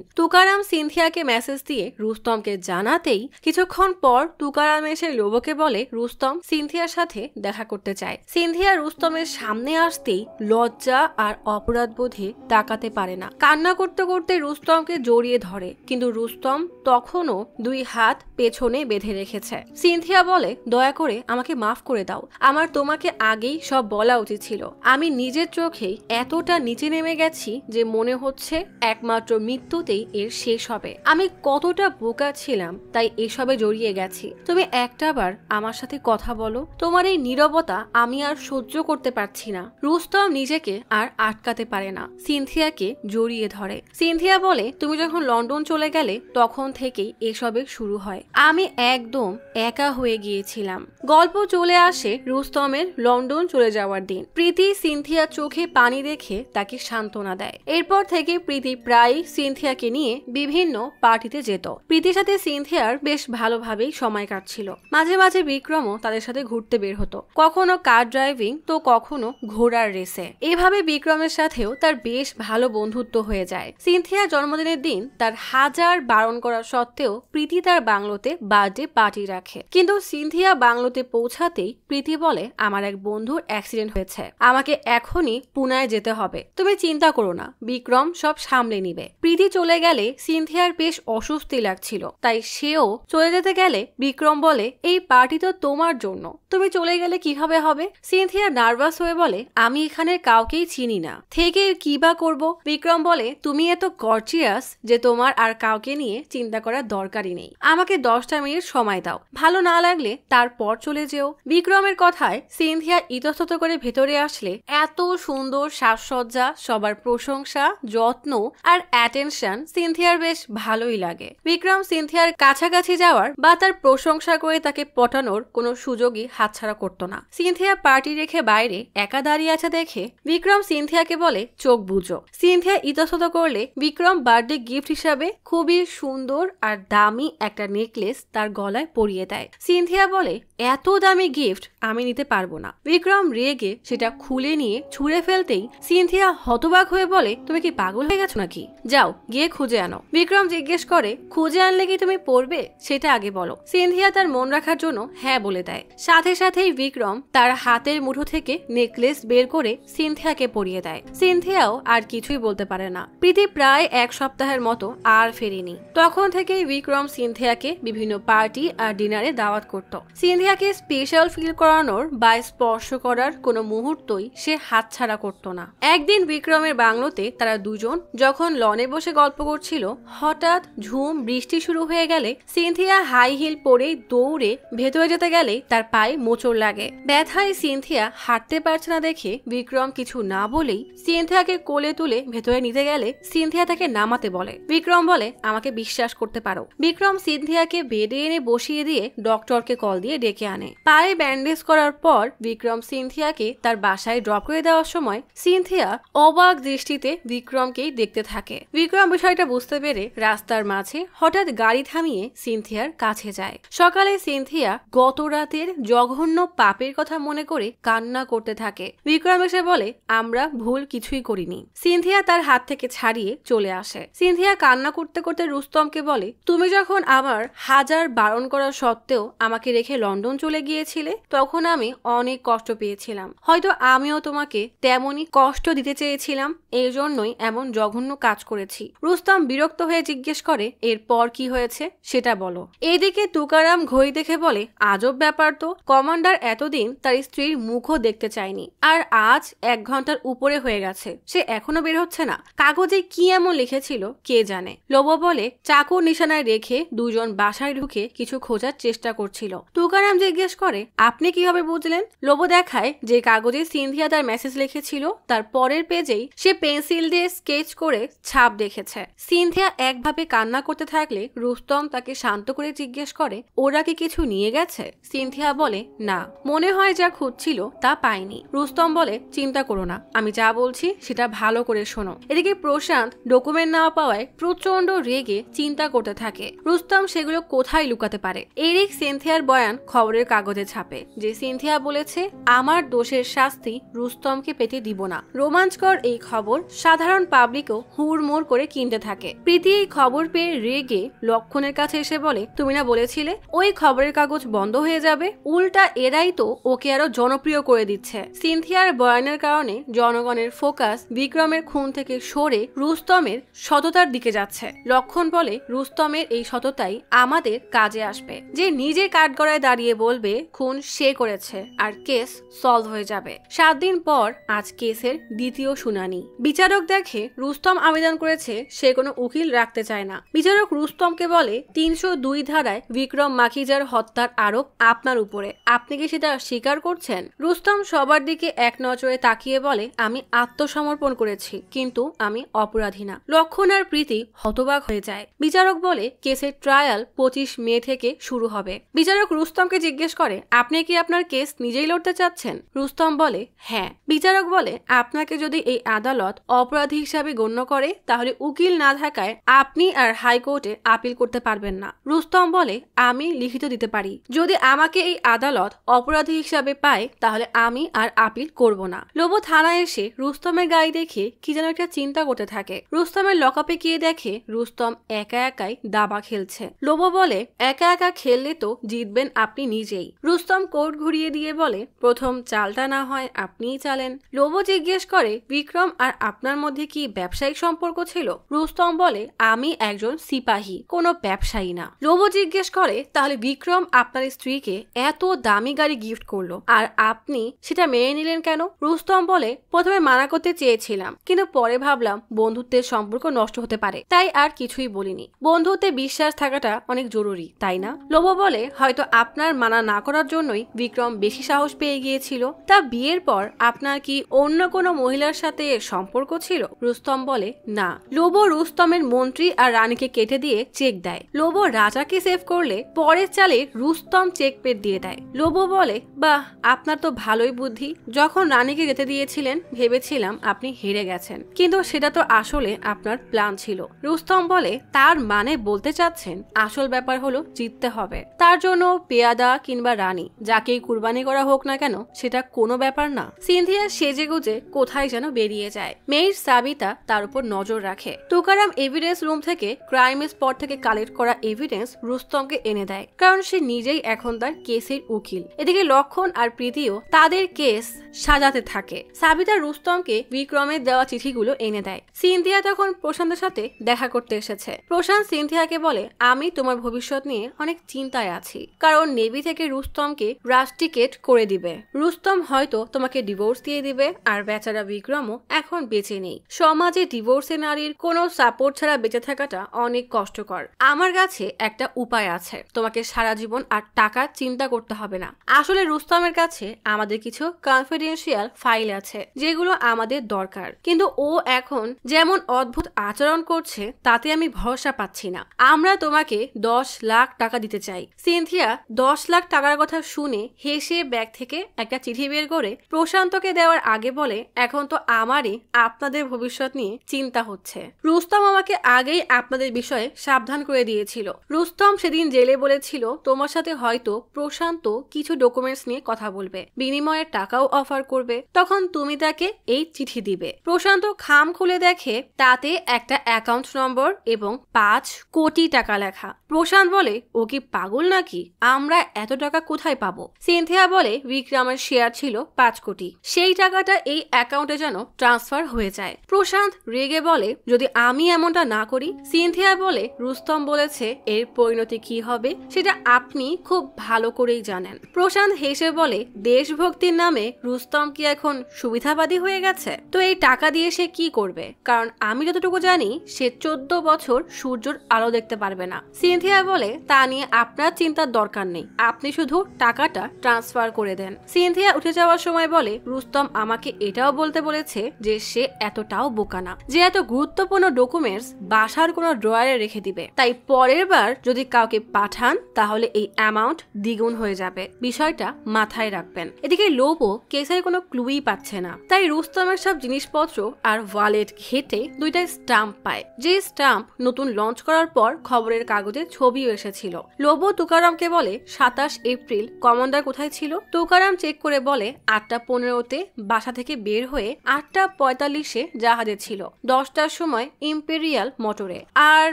তুকারাম সিনথিয়াকে মেসেজ দিয়ে রুস্তমকে জানাতেই কিছুক্ষণ পর তুকারাম এসে লোভোকে বলে, রুস্তম সিনথিয়ার সাথে দেখা করতে চায়। সিনথিয়া রুস্তমের সামনে আসতেই লজ্জা আর অপরাধ বোধে তাকাতে পারে না, কান্না করতে করতে রুস্তমকে জড়িয়ে ধরে, কিন্তু রুস্তম তখনও দুই হাত পেছনে বেঁধে রেখেছে। সিনথিয়া বলে, দয়া করে আমাকে মাফ করে দাও, আমার তোমাকে আগেই সব বলা উচিত ছিল, আমি নিজের চোখেই এতটা নিচে নেমে গেছি যে মনে হচ্ছে একমাত্র মৃত্যুতেই এর শেষ হবে। আমি কতটা বোকা ছিলাম তাই এসবে জড়িয়ে গেছি, তুমি একটাবার আমার সাথে কথা বলো, তোমার এই নীরবতা আমি আর সহ্য করতে পারছি না। রুস্তম নিজেকে আর আটকাতে পারে না, সিনথিয়াকে জড়িয়ে ধরে। সিনথিয়া বলে, তুমি যখন লন্ডন চলে গেলে তখন থেকেই এসবের শুরু হয়, আমি একদম একা হয়ে গিয়েছিলাম। গল্প চলে আসে রুস্তমের লন্ডন চলে যাওয়ার দিন। প্রীতি সিনথিয়া চোখে পানি দেখে তাকে সান্ত্বনা দেয়। এরপর থেকে প্রীতি প্রায় সিনথিয়াকে নিয়ে বিভিন্ন পার্টিতে যেত। প্রীতির সাথে সিনথিয়ার বেশ ভালোভাবেই সময় কাটছিল। মাঝে মাঝে বিক্রমও তাদের সাথে ঘুরতে বের হতো, কখনো কার ড্রাইভিং তো কখনো ঘোড়ার রেসে। এভাবে বিক্রমের সাথেও তার বেশ ভালো বন্ধুত্ব হয়ে যায়। সিনথিয়ার জন্মদিনের দিন তার হাজার বারণ করা সত্ত্বেও প্রীতি তার বাংলোতে বার্থডে পার্টি রাখে, কিন্তু সিনথিয়া বাংলোতে পৌঁছাতেই প্রীতি বলে, আমার এক বন্ধুর অ্যাক্সিডেন্ট হয়েছে, আমাকে এখনই পুনায় যেতে হবে, তুমি চিন্তা করো না, বিক্রম সব সামলে নিবে। প্রীতি চলে গেলে সিনথিয়ার বেশ অস্বস্তি লাগছিল, তাই সেও চলে যেতে গেলে বিক্রম বলে, এই পার্টি তো তোমার জন্য, তুমি চলে গেলে কিভাবে হবে? সিনথিয়া নার্ভাস হয়ে বলে, আমি এখানে কাউকেই চিনি না, থেকে কি বা করবো? বিক্রম বলে, তুমি এত গর্জিয়াস যে তোমার আর কাউকে নিয়ে চিন্তা করার দরকারই নেই, আমাকে 10টা মিনিট সময় দাও, ভালো না লাগলে তারপর চলে যেও। বিক্রমের কথায় সিনথিয়া ইতস্তত করে ভেতরে আসলে এত সুন্দর সাজসজ্জা, সবার প্রশংসা, যত্ন আর অ্যাটেনশন সিনথিয়ার বেশ ভালোই লাগে। বিক্রম সিনথিয়ার কাছাকাছি যাওয়ার বা তার প্রশংসা করে তাকে পটানোর কোনো সুযোগই হাতছাড়া করতো না। সিনথিয়া পার্টি রেখে বাইরে একা দাঁড়িয়ে আছে দেখে বিক্রম সিনথিয়াকে বলে, চোখ বুঝো। সিনথিয়া ইতস্তত করলে বিক্রম বার্থডে গিফট হিসাবে খুবই সুন্দর আর দামি একটা নেকলেস তার গলায় পরিয়ে দেয়। সিনথিয়া বলে, এত দামি গিফট আমি নিতে পারবো না। বিক্রম রেগে সেটা খুলে নিয়ে ছুঁড়ে ফেলতেই সিনথিয়া হতবাক হয়ে বলে, তুমি কি পাগল হয়ে গেছো নাকি? যাও গিয়ে খুঁজে আনো। বিক্রম জিজ্ঞেস করে, খুঁজে আনলে কি তুমি পড়বে সেটা আগে বলো। সিনথিয়া তার মন রাখার জন্য হ্যাঁ বলে দেয়। সাথে সাথেই বিক্রম তার হাতের মুঠো থেকে নেকলেস বের করে সিনথিয়াকে পরিয়ে দেয়। সিনথিয়াও আর কিছুই বলতে পারে না। প্রীতি প্রায় এক সপ্তাহের মতো আর ফেরেনি। তখন থেকেই বিক্রম সিনথিয়াকে বিভিন্ন পার্টি আর ডিনারে দাওয়াত করত। সিনথিয়াকে স্পেশাল ফিল করানোর বা স্পর্শ করার কোনো মুহূর্তই সে হাতছাড়া করত না। একদিন বিক্রমের বাংলোতে তারা দুজন যখন লনে বসে গল্প করছিল, হঠাৎ ঝুম বৃষ্টি শুরু হয়ে গেলে সিনথিয়া হাই হিল পরে দৌড়ে ভেতরে যেতে গেলে তার পায়ে মোচড় লাগে। ব্যথায় সিনথিয়া হাঁটতে পারছে না দেখে বিক্রম কিছু না বলেই সিনথিয়াকে কোলে তুলে ভেতরে নিতে গেলে সিনথিয়া তাকে নামাতে বলে। বিক্রম বলে, আমাকে বিশ্বাস করতে পারো। বিক্রম সিনথিয়াকে বেডে এনে বসিয়ে দিয়ে ডক্টরকে কল দিয়ে ডেকে আনে। পায়ে ব্যান্ডেজ করার পর বিক্রম সিনথিয়াকে তার বাসায় ড্রপ করে দেওয়ার সময় সিনথিয়া অবাক দৃষ্টিতে বিক্রমকেই দেখতে থাকে। বিক্রম বিষয়টা বুঝতে পেরে রাস্তার মাঝে হঠাৎ গাড়ি থামিয়ে সিনথিয়ার কাছে যায়। সকালে সিনথিয়া গত রাতের জঘন্য পাপের কথা মনে করে কান্না করতে থাকে। বিক্রম এসে বলে, আমরা ভুল কিছুই করিনি। সিনথিয়া তার হাত থেকে ছাড়িয়ে চলে আসে। সিনথিয়া কান্না করতে করতে রুস্তমকে বলে, তুমি যখন আমার হাজার বারণ করা সত্ত্বেও আমাকে রেখে লন্ডন চলে গিয়েছিলে, তখন আমি অনেক কষ্ট পেয়েছিলাম। হয়তো আমিও তোমাকে তেমনই কষ্ট দিতে চেয়েছিলাম, এই জন্যই এমন জঘন্য কাজ করেছি। রুস্তম বিরক্ত হয়ে জিজ্ঞেস করে, এরপর কি হয়েছে সেটা বলো। এদিকে তুকারাম ঘড়ি দেখে বলে, আজব ব্যাপার তো, কমান্ডার এতদিন তার স্ত্রীর মুখও দেখতে চায়নি, আর আজ 1 ঘন্টার উপরে হয়ে গেছে, সে এখনো বের হচ্ছে না। কাগজে কি এমন লিখেছিল কে জানে। লোবো বলে, চাকুর নিশানায় রেখে দুজন বাসায় ঢুকে কিছু খোঁজার চেষ্টা করছিল। তুকারাম জিজ্ঞেস করে, আপনি কিভাবে বুঝলেন? লোবো দেখায় যে কাগজে সিনথিয়া তার মেসেজ লিখেছিল তার পরের পেজেই সে পেন্সিল দিয়ে স্কেচ করে ছাপ দেখেছে। সিনথিয়া একভাবে কান্না করতে থাকলে রুস্তম তাকে শান্ত করে জিজ্ঞেস করে, ওরা কি কিছু নিয়ে গেছে? সিনথিয়া বলে, না, মনে হয় যা খুঁজছিল তা পাইনি। রুস্তম বলে, চিন্তা করো না, আমি যা বলছি সেটা ভালো করে শোনো। এদিকে প্রশান্ত ডকুমেন্ট না পাওয়ায় প্রচন্ড রেগে চিন্তা করতে থাকে রুস্তম সেগুলো কোথায় লুকাতে পারে। এরিক সিনথিয়ার বয়ান খবরের কাগজে ছাপে যে সিনথিয়া বলেছে, আমার দোষের শাস্তি রুস্তমকে পেতে দিব না। রোমাঞ্চকর এই খবর সাধারণ পাবলিকও হুড়মুড় করে কিনতে থাকে। প্রীতি এই খবর পেয়ে রেগে লক্ষণের কাছে এসে বলে, তুমি না বলেছিলে ওই খবরের কাগজ বন্ধ হয়ে যাবে? উল্টা এরাই তো ওকে আরো জনপ্রিয় করে দিচ্ছে। সিনথিয়ার বয়ানের কারণে জনগণের ফোকাস বিক্রমের খুন থেকে সরে রুস্তমের সততার দিকে যাচ্ছে। লক্ষণ বলে, রুস্তমের এই সততাই আমাদের কাজে আসবে। যে নিজে কাঠগড়ায় দাঁড়িয়ে বলবে খুন সে করেছে, আর কেস সলভ হয়ে যাবে। 7 দিন পর আজ কেসের দ্বিতীয় শুনানি। বিচারক দেখে রুস্তম আবেদন করেছে সে কোনো উকিল রাখতে চায় না। বিচারক রুস্তমকে বলে, 302 ধারায় বিক্রম মাখিজার হত্যার আরোপ আপনার উপরে, আপনি কি সেটা স্বীকার করছেন? রুস্তম সবার দিকে এক নজরে তাকিয়ে বলে, আমি আত্মসমর্পণ করেছি, কিন্তু আমি অপরাধী না। লক্ষণ আর প্রীতি হতবাক হয়ে যায়। বিচারক বলে, কেসের ট্রায়াল 25 মে থেকে শুরু হবে। বিচারক রুস্তমকে জিজ্ঞেস করে, আপনি কি আপনার কেস নিজেই লড়তে চাচ্ছেন? রুস্তম বলে, হ্যাঁ। বিচারক বলে, আপনাকে যদি এই আদালত অপরাধী হিসাবে গণ্য করে তাহলে উকিল না থাকায় আপনি আর হাইকোর্টে আপিল করতে পারবেন না। রুস্তম বলে, আমি লিখিত দিতে পারি, যদি আমাকে এই আদালত অপরাধী হিসাবে পায় তাহলে আমি আর আপিল করব না। লোবো থানায় এসে রুস্তমের গাড়ি দেখে কি যেন একটা চিন্তা করতে থাকে। রুস্তমের লকআপে গিয়ে দেখে রুস্তম একা একাই দাবা খেলছে। লোবো বলে, একা একা খেললে তো জিতবেন আপনি নিজেই। রুস্তম কোর্ট ঘুরিয়ে দিয়ে বলে, প্রথম চালটা না হয় আপনিই চালেন। লোবো জিজ্ঞেস করে, বিক্রম আর আপনার মধ্যে কি ব্যবসায়িক সম্পর্ক ছিল? রুস্তম বলে, আমি একজন সিপাহী, কোনো ব্যবসায়ী না। লোবো জিজ্ঞেস করে, তাহলে বিক্রম আপনার স্ত্রীকে এত দামি গাড়ি গিফট করলো আর আপনি সেটা মেনে নিলেন কেন? রুস্তম বলে, প্রথমে মানা করতে চেয়েছিলাম, কিন্তু পরে ভাবলাম বন্ধুত্বের সম্পর্ক নষ্ট হতে পারে, তাই আর কিছুই বলিনি। বন্ধুত্বে বিশ্বাস থাকাটা অনেক জরুরি, তাই না? লোবো বলে, হয়তো আপনার মানা না করার জন্যই বিক্রম বেশি সাহস পেয়ে গিয়েছিল। তা বিয়ের পর আপনার কি অন্য কোনো মহিলার সাথে সম্পর্ক ছিল? রুস্তম বলে, না। লোবো রুস্তমের মন্ত্রী আর রানীকে কেটে দিয়ে চেক দেয়। লোবো রাজাকে সেভ করলে পরের চালে রুস্তম চেক পেট দিয়ে দেয়। লোবো বলে, বাহ, আপনার তো ভালোই বুদ্ধি। যখন রানীকে যেতে দিয়েছিলেন ভেবেছিলাম আপনি হেরে গেছেন, কিন্তু সেটা তো আসলে আপনার প্ল্যান ছিল। রুস্তম বলে, তার মানে বলতে চাচ্ছেন আসল ব্যাপার হলো জিততে হবে, তার জন্য পেয়াদা কিংবা রানী যাকেই কুরবানি করা হোক না কেন সেটা কোনো ব্যাপার না। সিনথিয়া সেজেগুজে কোথায় যেন বেরিয়ে যায়। মেয়ের সাবিতা তার উপর নজর রাখে। তুকারাম এভিডেন্স রুম থেকে ক্রাইম স্পট থেকে কালেক্ট করা এভিডেন্স রুস্তমকে এনে দেয়, কারণ সে নিজেই এখন তার কেসের উকিল। এদিকে লক্ষণ আর প্রীতিও তাদের কেস সাজাতে থাকে। সাবিতা রুস্তমকে বিক্রমের দেওয়া চিঠিগুলো এনে দেয়। সিনথিয়া তখন প্রশান্তের সাথে দেখা করতে এসেছে। প্রশান্ত সিনথিয়াকে বলে, আমি তোমার ভবিষ্যৎ নিয়ে অনেক চিন্তায় আছি, কারণ নেভি থেকে রুস্তমকে রাস্টিকেট করে দিবে। রুস্তম হয়তো তোমাকে ডিভোর্স দিয়ে দিবে, আর বেচারা বিক্রমও এখন বেঁচে নেই। সমাজে ডিভোর্সে নারীর কোনো সাপোর্ট ছাড়া বেঁচে থাকাটা অনেক কষ্টকর। আমার কাছে একটা উপায় আছে, তোমাকে সারা জীবন আর টাকার চিন্তা করতে হবে না। আসলে রুস্তমের কাছে আমাদের কিছু কনফিডেন্সিয়াল ফাইল আছে যেগুলো আমাদের দরকার, কিন্তু ও এখন যেমন অদ্ভুত আচরণ করছে তাতে আমি ভরসা পাচ্ছি না। আমরা তোমাকে 10 লাখ টাকা দিতে চাই। সিনথিয়া 10 লাখ টাকার কথা শুনে হেসে ব্যাগ থেকে একটা চিঠি বের করে প্রশান্তকে দেওয়ার আগে বলে, এখন তো আমারই আপনাদের ভবিষ্যৎ নিয়ে চিন্তা হচ্ছে। রুস্তম আমাকে আগেই আপনাদের বিষয়ে সাবধান করে দিয়েছিল। রুস্তম সেদিন জেলে বলেছিল তোমার সাথে হয়তো প্রশান্ত কিছু ডকুমেন্টস নিয়ে কথা বলবে, বিনিময়ে টাকাও অফার করবে, তখন তুমি তাকে এই চিঠি দিবে। প্রশান্ত খাম খুলে দেখে তাতে একটা অ্যাকাউন্ট নম্বর এবং 5 কোটি টাকা লেখা। প্রশান্ত বলে, ও কি পাগল নাকি, আমরা এত টাকা কোথায় পাবো? সিনথিয়া বলে, বিক্রমের শেয়ার ছিল 5 কোটি, সেই টাকাটা এই অ্যাকাউন্টে যেন ট্রান্সফার হয়ে যায়। প্রশান্ত রেগে বলে, যদি আমি এমনটা না করি? সিনথিয়া বলে, রুস্তম বলেছে এর পরিণতি কি হবে সেটা আপনি খুব ভালো করেই জানেন। প্রশান্ত হেসে বলে, দেশভক্তির নামে রুস্তম কি এখন সুবিধাবাদী হয়ে গেছে? তো এই টাকা দিয়ে সে কি করবে? কারণ আমি যতটুকু জানি সে 14 বছর সূর্যের আলো দেখতে পারবে না। সিনথিয়া বলে, তা নিয়ে আপনার চিন্তার দরকার নেই, আপনি শুধু টাকাটা ট্রান্সফার করে দেন। সিনথিয়া উঠে যাওয়ার সময় বলে, রুস্তম আমাকে এটাও বলতে বলেছে যে সে এতটাও বোকা না যে এত গুরুত্বপূর্ণ ডকুমেন্টস বাসার কোনো ড্রয়ারে রেখে দিবে। তাই পরের বার যদি কাউকে পাঠান তাহলে এই অ্যামাউন্ট দ্বিগুণ হয়ে যাবে, বিষয়টা মাথায় রাখবেন। এদিকে লোবো কেসের কোনো ক্লুই পাচ্ছে না, তাই রুস্তমের সব জিনিসপত্র আর ওয়ালেট ঘেটে 2টা স্টাম্প পায়, যে স্টাম্প নতুন লঞ্চ করার পর খবরের কাগজে ছবিও এসেছিল। লোবো তুকারামকে বলে, 27 এপ্রিল কমান্ডার কোথায় ছিল? তুকারাম চেক করে বলে, 8:15-তে বাসা থেকে বের হয়ে 8:45-এ জাহাজে ছিল, 10টার সময় ইম্পেরিয়াল মোটরে, আর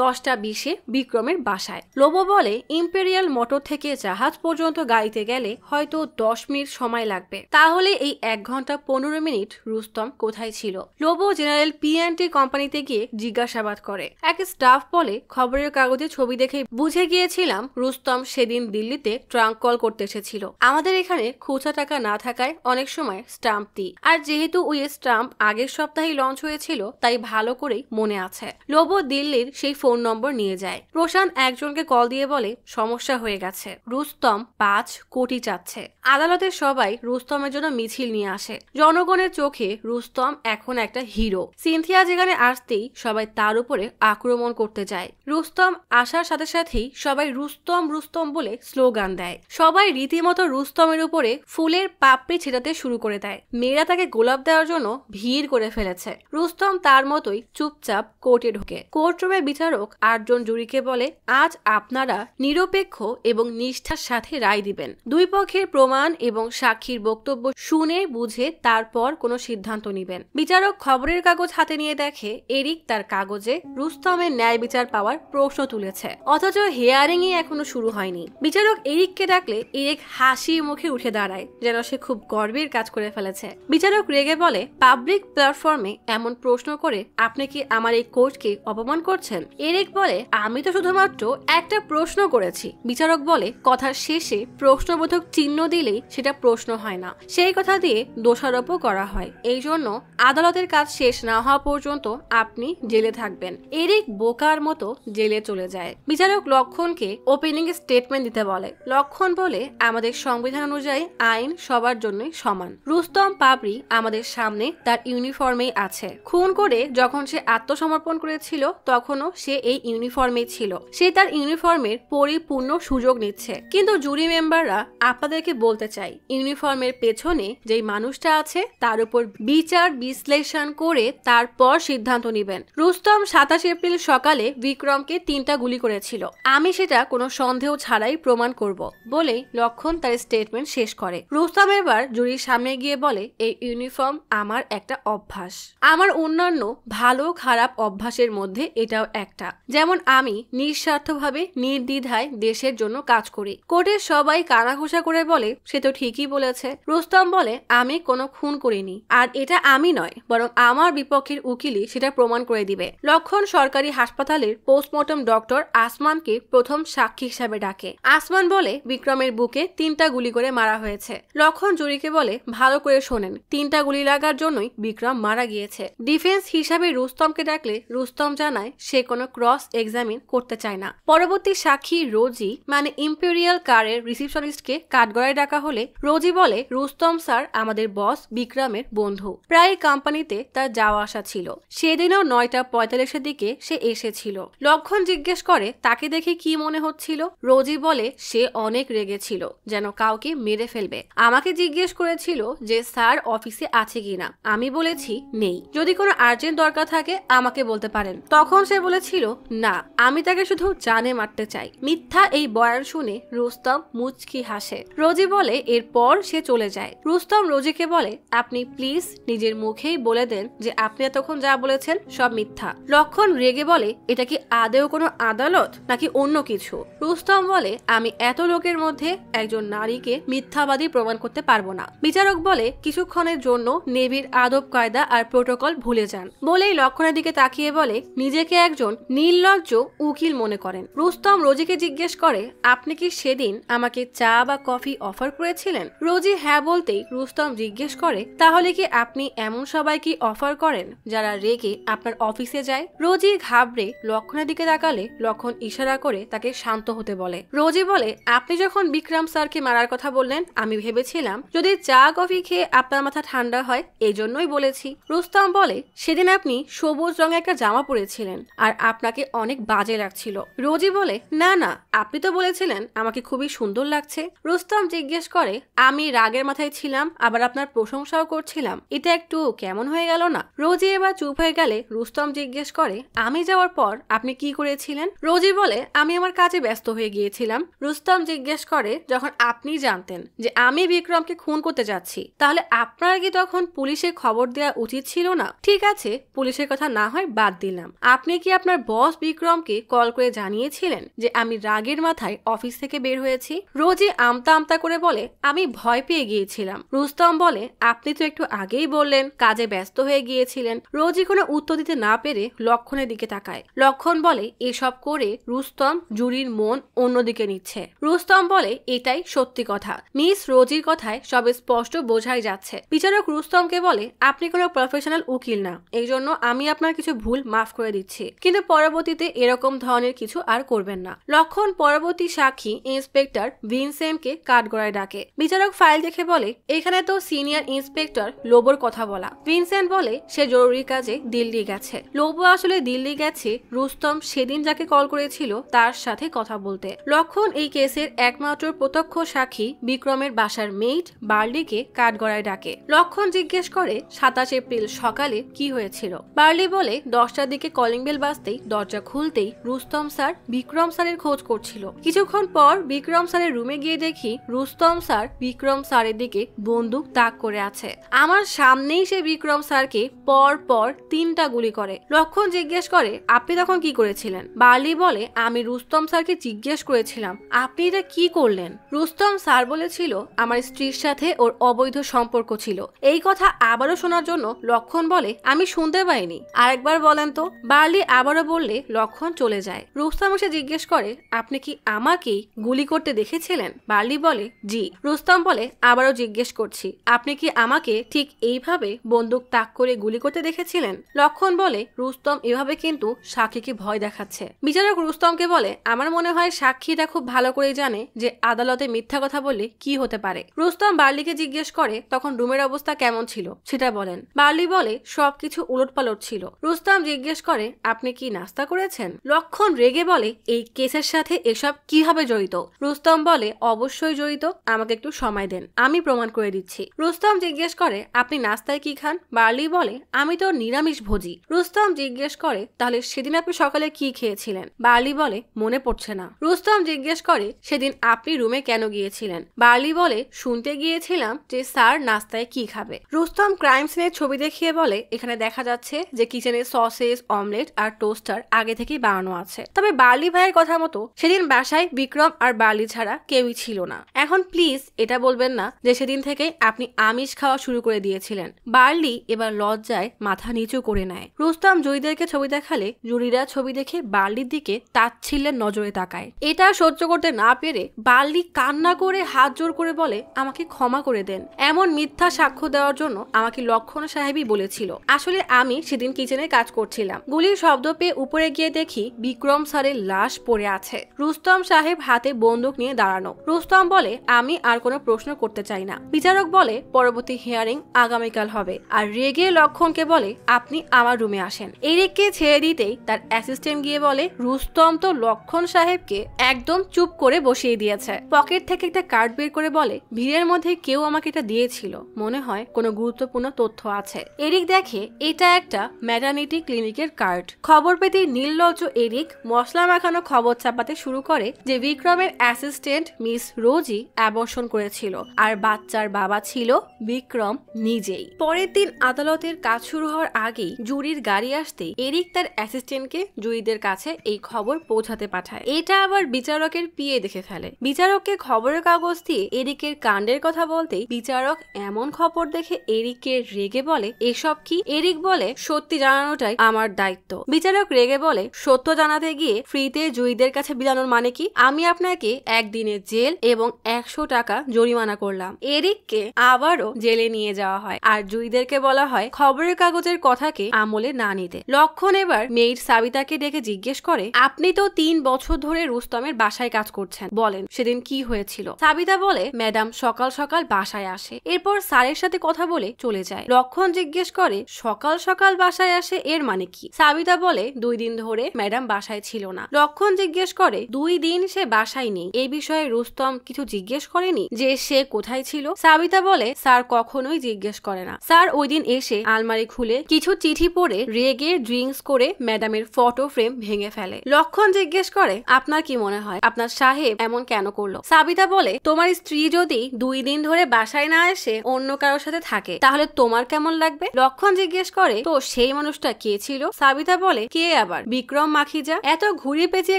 10:20-এ বিক্রমের বাসায়। লোবো বলে, ইম্পেরিয়াল মোটর থেকে জাহাজ পর্যন্ত গাড়িতে গেলে হয়তো 10 মিনিট সময় লাগবে, তাহলে এই 1 ঘন্টা 15 মিনিট রুস্তম কোথায় ছিল? লোবো জেনারেল P&T কোম্পানিতে গিয়ে জিজ্ঞাসাবাদ করে। এক স্টাফ বলে, খবরের কাগজে ছবি দেখে বুঝে গিয়েছিলাম রুস্তম সেদিন দিল্লিতে ট্রাঙ্ক কল করতে এসেছিল। আমাদের এখানে খুচরা টাকা না থাকায় অনেক সময় স্টাম্প দিই, আর যেহেতু ওই স্টাম্প আগের সপ্তাহেই লঞ্চ হয়েছিল তাই ভালো করেই মনে আছে। লোবো দিল্লির সেই ফোন নম্বর নিয়ে যায়। প্রশান্ত একজনকে কল দিয়ে বলে, সমস্যা হয়ে গেছে, রুস্তম 5 কোটি চাচ্ছে। আদালতের সবাই রুস্তমের জন্য মিছিল নিয়ে আসে। জনগণের চোখে রুস্তম এখন একটা হিরো। সিনথিয়া যেখানে আসতেই সবাই তার উপরে আক্রমণ করতে যায়। রুস্তম আসার সাথে সাথেই সবাই রুস্তম রুস্তম বলে স্লোগান দেয়। সবাই রীতিমতো রুস্তমের উপরে ফুলের পাপড়ি ছেটাতে শুরু করে দেয়। মেয়েরা তাকে গোলাপ দেওয়ার জন্য ভিড় করে ফেলেছে। রুস্তম তার মতোই চুপচাপ কোর্টে ঢোকে। কোর্টরুমে বিচারক 8 জন জুরিকে বলে, আজ আপনারা নিরপেক্ষ এবং নিষ্ঠার সাথে রায় দিবেন। 2 পক্ষের প্রমাণ এবং সাক্ষীর বক্তব্য শুনে বুঝে তারপর কোনো সিদ্ধান্ত নেবেন। বিচারক খবরের কাগজ হাতে নিয়ে দেখে এরিক তার কাগজে রুস্তমের ন্যায় বিচার পাওয়ার প্রশ্ন তুলেছে, অথচ হিয়ারিং এখনো শুরু হয়নি। বিচারক এরিককে ডাকলে এরিক হাসি মুখে উঠে দাঁড়ায়, যেন সে খুব গর্বের কাজ করে ফেলেছে। বিচারক রেগে বলে, পাবলিক প্ল্যাটফর্মে এমন প্রশ্ন করে আপনি কি আমার এই কোর্টকে অপমান করছেন? এরিক বলে, আমি তো শুধুমাত্র একটা প্রশ্ন করেছি। বিচারক বলে, কথার শেষে প্রশ্নবোধক চিহ্ন দিলেই সেটা প্রশ্ন হয় না, সেই কথা দিয়ে দোষারোপও করা হয়। এই জন্য আদালতের কাজ শেষ না হওয়া পর্যন্ত আপনি জেলে থাকবেন। এরিক বোকার মতো জেলে চলে যায়। বিচারক লক্ষণকে ওপেনিং স্টেটমেন্ট দিতে বলে। লক্ষণ বলে, আমাদের সংবিধান অনুযায়ী আইন সবার জন্যই সমান। রুস্তম পাপড়ি আমাদের সামনে তার ইউনিফর্মেই আছে। খুন করে যখন সে আত্মসমর্পণ করেছিল তখনও সে এই ইউনিফর্মেই ছিল। সে তার ইউনিফর্মের পরিপূর্ণ সুযোগ নিচ্ছে। কিন্তু জুরি মেম্বাররা আপনাদেরকে বলতে চাই, ইউনিফর্মের পেছনে যেই মানুষটা আছে তার উপর বিচার বিশ্লেষণ করে তারপর সিদ্ধান্ত নেবেন। রুস্তম 27 এপ্রিল সকালে বিক্রমকে 3টা গুলি করেছিল, আমি সেটা কোনো সন্দেহ ছাড়াই প্রমাণ করব বলেই লক্ষণ তার স্টেটমেন্ট শেষ করে। রুস্তম এবার জুরির সামনে গিয়ে বলে, এই ইউনিফর্ম আমার একটা অভ্যাস, আমার অন্যান্য ভালো খারাপ অভ্যাসের মধ্যে এটাও একটা। যেমন আমি নিঃস্বার্থভাবে নির্দ্বিধায় দেশের জন্য কাজ করি। কোর্টের সবাই কানাঘুষা করে বলে, সে তো ঠিকই বলেছে। রুস্তম বলে, আমি কোনো খুন করিনি, আর এটা আমি নয় বরং আমার বিপক্ষের উকিলই সেটা প্রমাণ করে দিবে। লক্ষণ সরকারি হাসপাতালের পোস্টমর্টম ডক্টর আসমানকে প্রথম সাক্ষী হিসাবে ডাকে। আসমান বলে, বিক্রমের বুকে 3টা গুলি করে মারা হয়েছে। লক্ষণ জুরিকে বলে, ভালো করে শোনেন, 3টা গুলি লাগার জন্যই বিক্রম মারা গিয়েছে। ডিফেন্স হিসাবে রুস্তমকে ডাকলে রুস্তম জানায় সে কোনো ক্রস এক্সামিন করতে চায় না। পরবর্তী সাক্ষী রোজি মানে ইম্পেরিয়াল কারের রিসিপশনিস্টকে কাঠগড়ায় ডাকা হলে রোজি বলে, রুস্তম স্যার আমাদের বস বিক্রমের বন্ধু, প্রায় কোম্পানিতে তার যাওয়া আসা ছিল। সেদিনও 9:45 দিকে সে এসেছিল। লক্ষণ জিজ্ঞেস করে, তাকে দেখে কি মনে হচ্ছিল? রোজি বলে, সে অনেক রেগেছিল, যেন কাউকে মেরে ফেলবে। আমাকে জিজ্ঞেস করেছিল যে স্যার অফিসে আছে কিনা। আমি বলেছি নেই, যদি কোনো আর্জেন্ট দরকার থাকে আমাকে বলতে পারেন। তখন সে বলেছিল, না, আমি তাকে শুধু জানে মারতে চাই। মিথ্যা এই বয়ান শুনে রুস্তম মুচকি হাসে। রোজি বলে, এরপর সে চলে যায়। রুস্তম রোজিকে বলে, আপনি প্লিজ নিজের মুখেই বলে দেন যে আপনি এতক্ষণ যা বলেছেন সব মিথ্যা। লক্ষণ রেগে বলে, এটা কি আদেও কোনো আদালত নাকি অন্য কিছু? রুস্তম বলে, আমি এত লোকের মধ্যে একজন নারীকে মিথ্যাবাদী প্রমাণ করতে পারবো না। বিচারক বলে, কিছুক্ষণের জন্য নেভির আদব কায়দা আর প্রোটোকল ভুলে যান। বলেই লক্ষণের দিকে তাকিয়ে বলে, নিজেকে একজন নির্লজ্জ উকিল মনে করেন। রুস্তম রোজিকে জিজ্ঞেস করে, আপনি কি সেদিন আমাকে চা বা কফি অফার করেছিলেন? রোজি হ্যাঁ বলতেই রুস্তম জিজ্ঞেস করে, তাহলে কি আপনি এমন সবাইকে অফার করেন যারা রেগে আপনার অফিসে যায়? রোজি ঘাবড়ে লক্ষণের দিকে তাকালে লক্ষণ ইশারা করে তাকে শান্ত হতে বলে। রোজি বলে, আপনি যখন বিক্রম স্যারকে মারার কথা বললেন আমি ভেবেছিলাম যদি চা কফি খেয়ে আপনার মাথা ঠান্ডা হয়, এই জন্যই বলেছি। রুস্তম বলে, সেদিন আপনি সবুজ রঙের একটা জামা পরেছিলেন আর আপনাকে অনেক বাজে লাগছিল। রোজি বলে, না না, আপনি তো বলেছিলেন আমাকে খুবই সুন্দর লাগছে। রুস্তম জিজ্ঞেস করে, আমি রাগের মাথায় ছিলাম আবার আপনার প্রশংসাও করছিলাম, এটা একটু কেমন হয়ে গেল না? রোজি এবার চুপ হয়ে গেলে রুস্তম জিজ্ঞেস করে, আমি যাওয়ার পর আপনি কি করেছিলেন? রোজি বলে, আমি আমার কাজে ব্যস্ত হয়ে গিয়েছিলাম। রুস্তম জিজ্ঞেস করে, যখন আপনি জানতেন যে আমি বিক্রমকে খুন করতে যাচ্ছি তাহলে আপনার কি তখন পুলিশে খবর দেওয়া উচিত ছিল না? ঠিক আছে, পুলিশের কথা না হয় বাদ দিলাম, আপনি কি আপনার বস বিক্রমকে কল করে জানিয়েছিলেন যে আমি রাগের মাথায় অফিস থেকে বের হয়েছি? রোজি আমতা আমতা করে বলে, আমি ভয় পেয়ে গিয়েছিলাম। রুস্তম বলে, আপনি তো একটু আগেই বললেন কাজে ব্যস্ত হয়ে গিয়েছিলেন। রোজি কোনো উত্তর দিতে না পেরে লক্ষণের দিকে তাকায়। লক্ষণ বলে, এসব করে রুস্তম জুরির মন অন্যদিকে নিচ্ছে। রুস্তম বলে, এটাই সত্যি কথা। মিস রোজির কথায় সবে স্পষ্ট বোঝাই যাচ্ছে। বিচারক রুস্তমকে বলে, আপনি কোনো প্রফেশনাল উকিল না, এই জন্য আমি আপনার কিছু ভুল মাফ করে দিচ্ছি, কিন্তু পরবর্তীতে এরকম ধরনের কিছু আর করবেন না। লক্ষণ পরবর্তী সাক্ষী ইন্সপেক্টর ভিনসেন্টকে কাঠগড়ায় ডাকে। বিচারক ফাইল দেখে বলে, এখানে তো সিনিয়র ইন্সপেক্টর লোবোর কথা বলা। ভিনসেন্ট বলে, সে জরুরি কাজে দিল্লি গেছে। লোবো আসলে দিল্লি গেছে রুস্তম সেদিন যাকে কল করেছিল তার সাথে কথা বলতে। লক্ষণ এই কেসের একমাত্র প্রত্যক্ষ সাক্ষী বিক্রমের বাসার মেইড বার্লিকে কাঠগড়ায় ডাকে। লক্ষণ জিজ্ঞেস করে, 27 এপ্রিল সকালে কি হয়েছিল? বার্লি বলে, 10টার দিকে কলিং বেল বাজতেই দরজা খুলতেই রুস্তম স্যার বিক্রম স্যারের খোঁজ করছিল। কিছুক্ষণ পর বিক্রম স্যারের রুমে গিয়ে দেখি রুস্তম স্যার বিক্রম স্যারের দিকে বন্দুক তাক করে আছে। আমার সামনেই সে বিক্রম স্যারকে পর পর 3টা গুলি করে। লক্ষণ জিজ্ঞেস করে, আপনি তখন কি করেছিলেন? বার্লি বলে, আমি রুস্তম স্যারকে জিজ্ঞেস করেছিলাম আপনি এটা কি করলেন। রুস্তম স্যার বলেছিল আমার স্ত্রীর সাথে ওর অবৈধ সম্পর্ক ছিল। এই কথা আবারও শোনার জন্য লক্ষণ বলে, আমি শুনতে পাইনি, আরেকবার বলেন তো। বার্লি আবারও বললে লক্ষণ চলে যায়। রুস্তম এসে জিজ্ঞেস করে, আপনি কি আমাকেই গুলি করতে দেখেছিলেন? বার্লি বলে, জি। রুস্তম বলে, আবারও জিজ্ঞেস করছি, আপনি কি আমাকে ঠিক এইভাবে বন্দুক তাক করে গুলি করতে দেখেছিলেন? লক্ষণ বলে, রুস্তম এভাবে কিন্তু সাক্ষীকে ভয় দেখাচ্ছে। বিচারক রুস্তমকে বলে, আমার মনে হয় সাক্ষীরা খুব ভালো করেই জানে যে আদালতে মিথ্যা কথা বললে কি হতে পারে। রুস্তম বার্লিকে জিজ্ঞেস করে, তখন রুমের অবস্থা কেমন ছিল সেটা বলেন। বার্লি বলে, সবকিছু উলটপালট ছিল। রুস্তম জিজ্ঞেস করে, আপনি কি নাস্তা করেছেন? লক্ষণ রেগে বলে, এই কেসের সাথে এসব কিভাবে জড়িত? রুস্তম বলে, অবশ্যই জড়িত, আমাকে একটু সময় দেন, আমি প্রমাণ করে দিচ্ছি। রুস্তম জিজ্ঞেস করে, আপনি নাস্তায় কি খান? বার্লি বলে, আমি তো নিরামিষ ভোজি। রুস্তম জিজ্ঞেস করে, তাহলে সেদিন আপনি সকালে কি খেয়েছিলেন? বার্লি বলে, মনে পড়ছে না। রুস্তম জিজ্ঞেস করে, সেদিন আপনি রুমে কেন গিয়েছিলেন? বার্লি বলে, শুনতে গিয়েছিলাম বলছিলাম যে স্যার নাস্তায় কি খাবে। রুস্তম ক্রাইম সিনের ছবি দেখিয়ে বলে এখানে দেখা যাচ্ছে যে কিচেনে সসেজ, অমলেট আর টোস্টার আগে থেকেই বানানো আছে। তবে বার্লি ভাইয়ের কথা মতো সেদিন বাসায় বিক্রম আর বার্লি ছাড়া কেউই ছিল না। এখন প্লিজ এটা বলবেন না যে সেদিন থেকেই আপনি আমিষ খাওয়া শুরু করে দিয়েছিলেন। বার্লি এবার লজ্জায় মাথা নিচু করে নেয়। রুস্তম জুরিদেরকে ছবি দেখালে জুরিরা ছবি দেখে বার্লির দিকে তাচ্ছিল্যের নজরে তাকায়। এটা সহ্য করতে না পেরে বার্লি কান্না করে হাত জোর করে বলে আমাকে ক্ষমা করে দেন। এমন মিথ্যা সাক্ষ্য দেওয়ার জন্য আমাকে লক্ষণ সাহেবই বলেছিল। আসলে আমি সেদিন কিচেনে কাজ করছিলাম। গুলির শব্দ পেয়ে উপরে গিয়ে দেখি বিক্রম স্যারের লাশ পড়ে আছে। রুস্তম সাহেব হাতে বন্দুক নিয়ে দাঁড়ানো। রুস্তম বলে আমি আর কোনো প্রশ্ন করতে চাই না। বিচারক বলে পরবর্তী হিয়ারিং আগামীকাল হবে। আর রেগে লক্ষণকে বলে আপনি আমার রুমে আসেন। এরিককে ছেড়ে দিতেই তার অ্যাসিস্ট্যান্ট গিয়ে বলে রুস্তম তো লক্ষণ সাহেবকে একদম চুপ করে বসিয়ে দিয়েছে। পকেট থেকে একটা কার্ড বের করে বলে ভিড়ের মধ্যে কেউ আমাকে এটা দিয়েছিল, মনে হয় কোনো গুরুত্বপূর্ণ তথ্য আছে। এরিক দেখে এটা একটা ম্যাটারনিটি ক্লিনিকের কার্ড। খবর পেতে নির্লজ্জ এরিক মশলা মাখানো খবর চাপাতে শুরু করে যে বিক্রমের অ্যাসিস্ট্যান্ট মিস রোজি অ্যাবর্শন করেছিল আর বাচ্চার বাবা ছিল বিক্রম নিজেই। পরের দিন আদালতের কাজ শুরু হওয়ার আগেই জুরির গাড়ি আসতেই এরিক তার অ্যাসিস্ট্যান্টকে জুরিদের কাছে এই খবর পৌঁছাতে পাঠায়। এটা আবার বিচারকের পিএ দেখে ফেলে। বিচারককে খবরের কাগজ দিয়ে এরিকের কাণ্ডের কথা বলতেই বিচারক এমন খবর দেখে এরিককে রেগে বলে এসব কি? এরিক বলে সত্যি জানানোটাই আমার দায়িত্ব। বিচারক রেগে বলে সত্য জানাতে গিয়ে ফ্রিতে জুরিদের কাছে বিলানোর মানে কি? আমি আপনাকে একদিনের জেল এবং 100 টাকা জরিমানা করলাম। এরিককে আবারও জেলে নিয়ে যাওয়া হয় আর জুরিদেরকে বলা হয় খবরের কাগজের কথাকে আমলে না নিতে। লক্ষণ এবার মেয়ের সাবিতাকে ডেকে জিজ্ঞেস করে আপনি তো 3 বছর ধরে রুস্তমের বাসায় কাজ করছেন, বলেন সেদিন কি হয়েছিল? সাবিতা বলে ম্যাডাম সকাল সকাল বাসায় আসে, এরপর স্যারের সাথে কথা বলে চলে যায়। লক্ষণ জিজ্ঞেস করে সকাল সকাল বাসায় আসে এর মানে কি? সাবিতা বলে 2 দিন ধরে ম্যাডাম বাসায় ছিল না। লক্ষণ জিজ্ঞেস করে 2 দিন সে বাসায় নেই, এই বিষয়ে রুস্তম কিছু জিজ্ঞেস করেনি যে সে কোথায় ছিল? সাবিতা বলে স্যার কখনোই জিজ্ঞেস করে না। স্যার ওই দিন এসে আলমারি খুলে কিছু চিঠি পড়ে রেগে ড্রিঙ্কস করে ম্যাডামের ফটো ফ্রেম ভেঙে ফেলে। লক্ষণ জিজ্ঞেস করে আপনার কি মনে হয় আপনার সাহেব এমন কেন করলো? সাবিতা বলে তোমার স্ত্রী যদি 2 দিন ধরে বাসায় না এসে অন্য কারোর সাথে থাকে তাহলে তোমার কেমন লাগবে? লক্ষণ জিজ্ঞেস করে তো সেই মানুষটা কে ছিল? সাবিতা বলে কে আবার? বিক্রম মাখিজা। এত ঘুরিয়ে পেঁচিয়ে